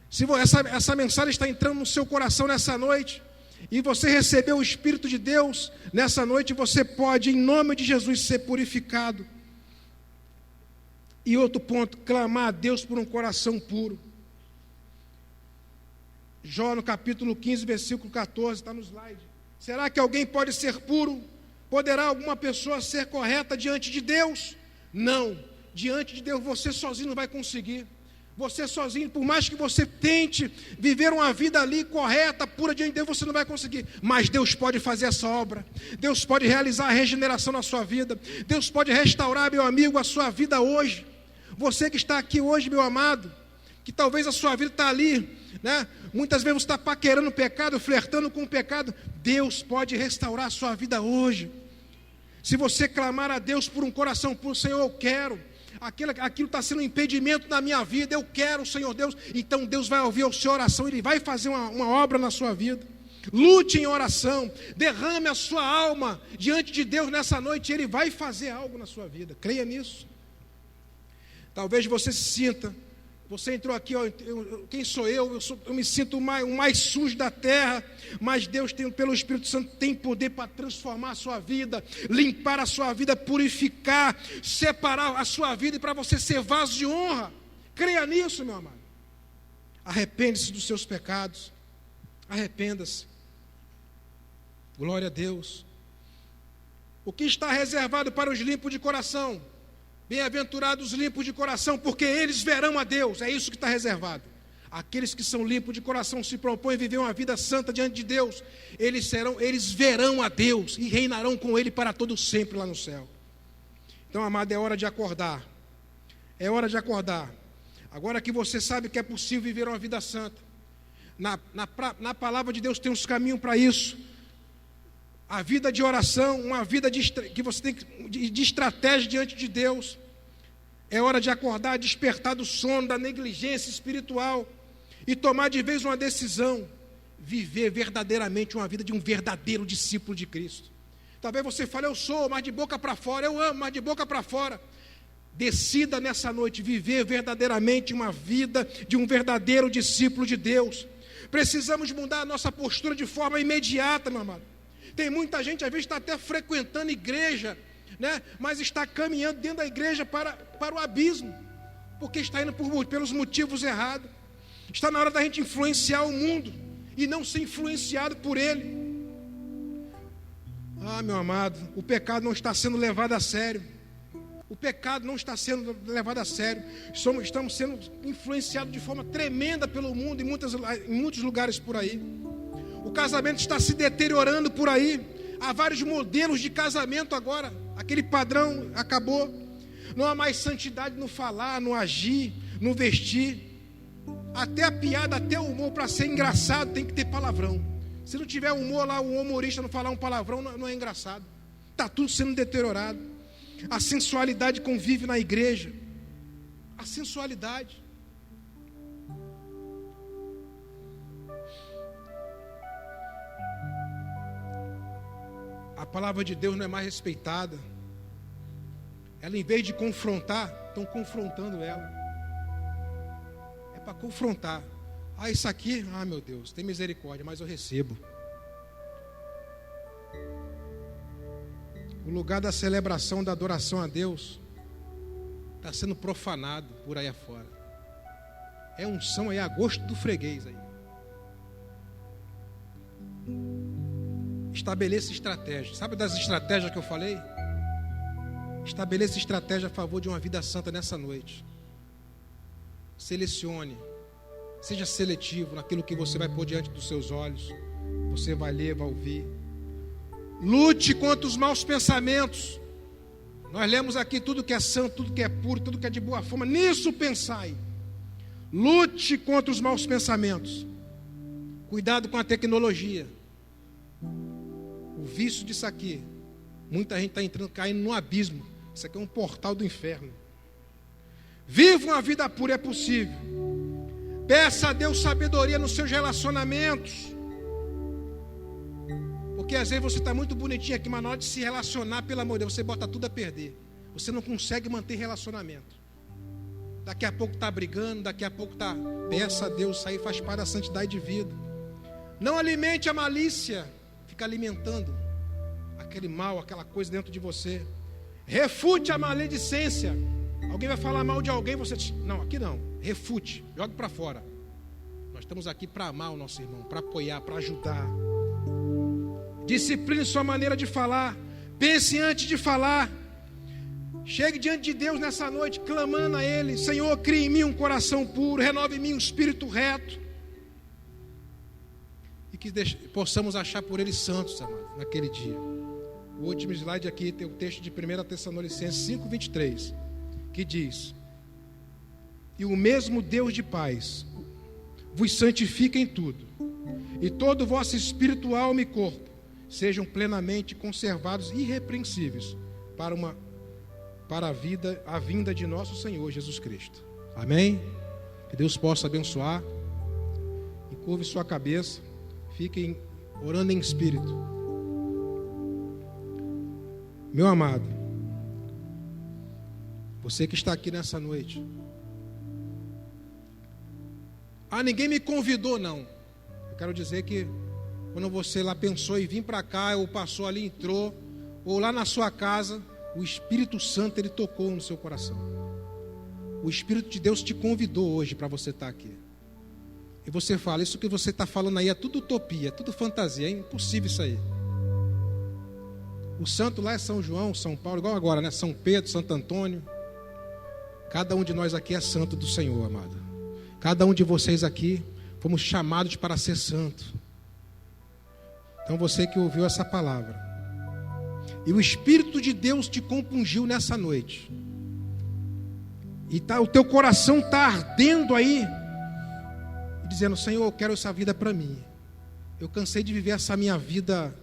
se essa mensagem está entrando no seu coração nessa noite, e você recebeu o Espírito de Deus nessa noite, você pode, em nome de Jesus, ser purificado. E outro ponto, clamar a Deus por um coração puro. Jó, no capítulo 15, versículo 14, está no slide. Será que alguém pode ser puro? Poderá alguma pessoa ser correta diante de Deus? Não. Diante de Deus você sozinho não vai conseguir. Você sozinho, por mais que você tente viver uma vida ali correta, pura diante de Deus, você não vai conseguir. Mas Deus pode fazer essa obra. Deus pode realizar a regeneração na sua vida. Deus pode restaurar, meu amigo, a sua vida hoje. Você que está aqui hoje, meu amado, que talvez a sua vida está ali, né? Muitas vezes você está paquerando o pecado, flertando com o pecado. Deus pode restaurar a sua vida hoje. Se você clamar a Deus por um coração puro, Senhor, eu quero. Aquilo está sendo um impedimento na minha vida, eu quero, Senhor Deus. Então Deus vai ouvir a sua oração, Ele vai fazer uma obra na sua vida. Lute em oração, derrame a sua alma diante de Deus nessa noite, Ele vai fazer algo na sua vida, creia nisso. Talvez você se sinta, você entrou aqui, ó, quem sou eu? Eu me sinto o mais sujo da terra, mas Deus pelo Espírito Santo tem poder para transformar a sua vida, limpar a sua vida, purificar, separar a sua vida e para você ser vaso de honra. Creia nisso, meu amado. Arrepende-se dos seus pecados, arrependa-se. Glória a Deus. O que está reservado para os limpos de coração? Bem-aventurados os limpos de coração, porque eles verão a Deus. É isso que está reservado. Aqueles que são limpos de coração, se propõem a viver uma vida santa diante de Deus, eles verão a Deus e reinarão com Ele para todo sempre lá no céu. Então, amado, é hora de acordar. É hora de acordar. Agora que você sabe que é possível viver uma vida santa, na palavra de Deus tem uns caminhos para isso. A vida de oração, uma vida que você tem de estratégia diante de Deus. É hora de acordar, despertar do sono, da negligência espiritual e tomar de vez uma decisão. Viver verdadeiramente uma vida de um verdadeiro discípulo de Cristo. Talvez você fale, eu sou, mas de boca para fora, eu amo, mas de boca para fora. Decida nessa noite viver verdadeiramente uma vida de um verdadeiro discípulo de Deus. Precisamos mudar a nossa postura de forma imediata, meu amado. Tem muita gente, às vezes, está até frequentando igreja, né? Mas está caminhando dentro da igreja para o abismo, porque está indo pelos motivos errados. Está na hora da gente influenciar o mundo e não ser influenciado por ele. Ah, meu amado, o pecado não está sendo levado a sério. O pecado não está sendo levado a sério. Estamos sendo influenciados de forma tremenda pelo mundo em muitos lugares por aí. O casamento está se deteriorando por aí. Há vários modelos de casamento agora. Aquele padrão acabou. Não há mais santidade no falar, no agir, no vestir. Até a piada, até o humor, para ser engraçado, tem que ter palavrão. Se não tiver humor lá, o humorista não falar um palavrão, não é engraçado. Está tudo sendo deteriorado. A sensualidade convive na igreja. A sensualidade. A palavra de Deus não é mais respeitada. Ela, em vez de confrontar, estão confrontando ela. É para confrontar. Ah, isso aqui, meu Deus, tem misericórdia, mas eu recebo. O lugar da celebração, da adoração a Deus está sendo profanado por aí afora. É unção aí, a gosto do freguês aí. Estabeleça estratégia. Sabe das estratégias que eu falei? Estabeleça estratégia a favor de uma vida santa nessa noite. Selecione. Seja seletivo naquilo que você vai pôr diante dos seus olhos. Você vai ler, vai ouvir. Lute contra os maus pensamentos. Nós lemos aqui tudo que é santo, tudo que é puro, tudo que é de boa fama. Nisso pensai. Lute contra os maus pensamentos. Cuidado com a tecnologia. O vício disso aqui. Muita gente está caindo no abismo. Isso aqui é um portal do inferno. Viva uma vida pura, é possível. Peça a Deus sabedoria nos seus relacionamentos. Porque às vezes você está muito bonitinho aqui, mas na hora de se relacionar, pelo amor de Deus, você bota tudo a perder. Você não consegue manter relacionamento. Daqui a pouco está brigando, daqui a pouco está... Peça a Deus, isso aí faz parte da santidade de vida. Não alimente a malícia. Fica alimentando aquele mal, aquela coisa dentro de você. Refute a maledicência. Alguém vai falar mal de alguém, você diz, não, aqui não. Refute, jogue para fora. Nós estamos aqui para amar o nosso irmão, para apoiar, para ajudar. Discipline sua maneira de falar. Pense antes de falar. Chegue diante de Deus nessa noite, clamando a Ele: Senhor, crie em mim um coração puro, renove em mim um espírito reto. E que possamos achar por Ele santos, amados, naquele dia. O último slide aqui tem o texto de 1 Tessalonicenses 5:23, que diz: e o mesmo Deus de paz vos santifique em tudo, e todo o vosso espírito, alma e corpo sejam plenamente conservados irrepreensíveis para a vinda de nosso Senhor Jesus Cristo. Amém? Que Deus possa abençoar. Encurve sua cabeça, fiquem orando em espírito. Meu amado, você que está aqui nessa noite, ninguém me convidou, não. Eu quero dizer que quando você lá pensou em vir para cá, ou passou ali, entrou, ou lá na sua casa, o Espírito Santo, ele tocou no seu coração. O Espírito de Deus te convidou hoje para você estar aqui. E você fala, isso que você está falando aí é tudo utopia, é tudo fantasia, é impossível isso aí. O santo lá é São João, São Paulo, igual agora, né? São Pedro, Santo Antônio. Cada um de nós aqui é santo do Senhor, amado. Cada um de vocês aqui fomos chamados para ser santo. Então você que ouviu essa palavra, e o Espírito de Deus te compungiu nessa noite, e o teu coração está ardendo aí, dizendo, Senhor, eu quero essa vida para mim. Eu cansei de viver essa minha vida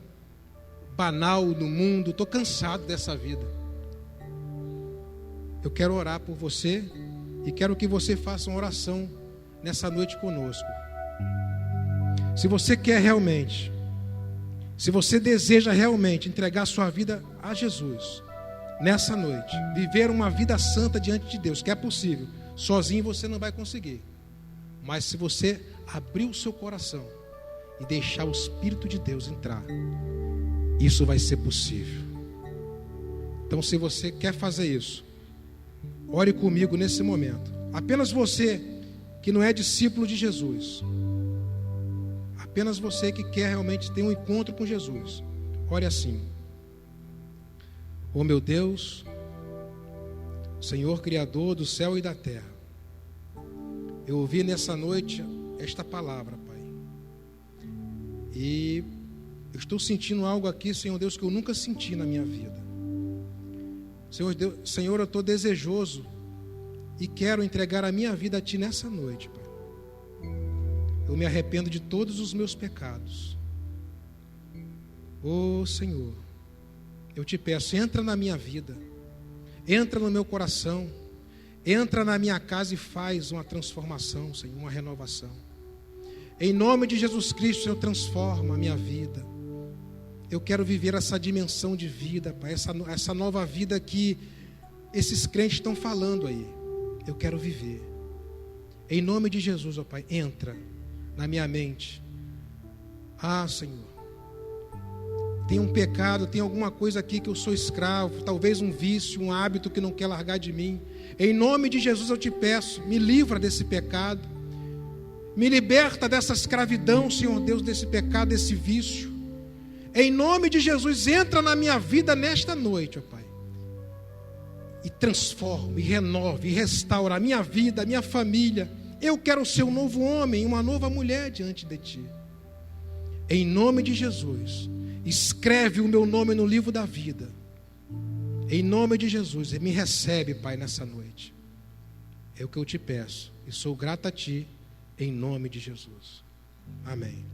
banal no mundo, estou cansado dessa vida. Eu quero orar por você e quero que você faça uma oração nessa noite conosco. Se você quer realmente, se você deseja realmente entregar sua vida a Jesus nessa noite, viver uma vida santa diante de Deus, que é possível, sozinho você não vai conseguir. Mas se você abrir o seu coração e deixar o Espírito de Deus entrar, isso vai ser possível. Então, se você quer fazer isso, ore comigo nesse momento. Apenas você que não é discípulo de Jesus, apenas você que quer realmente ter um encontro com Jesus, ore assim: ó meu Deus, Senhor Criador do céu e da terra, eu ouvi nessa noite esta palavra, Pai, e eu estou sentindo algo aqui, Senhor Deus, que eu nunca senti na minha vida. Senhor, eu estou desejoso e quero entregar a minha vida a Ti nessa noite, Pai. Eu me arrependo de todos os meus pecados. Ô Senhor, eu te peço, entra na minha vida, entra no meu coração, entra na minha casa e faz uma transformação, Senhor, uma renovação. Em nome de Jesus Cristo, Senhor, transforma a minha vida. Eu quero viver essa dimensão de vida, Pai, essa nova vida que esses crentes estão falando aí. Eu quero viver. Em nome de Jesus, ó Pai, entra na minha mente. Senhor, tem um pecado, tem alguma coisa aqui que eu sou escravo, talvez um vício, um hábito que não quer largar de mim. Em nome de Jesus eu te peço, me livra desse pecado, me liberta dessa escravidão, Senhor Deus, desse pecado, desse vício. Em nome de Jesus, entra na minha vida nesta noite, ó Pai, e transforma, e renova, e restaura a minha vida, a minha família. Eu quero ser um novo homem, uma nova mulher diante de Ti. Em nome de Jesus, escreve o meu nome no livro da vida. Em nome de Jesus, me recebe, Pai, nessa noite. É o que eu te peço, e sou grato a Ti, em nome de Jesus. Amém.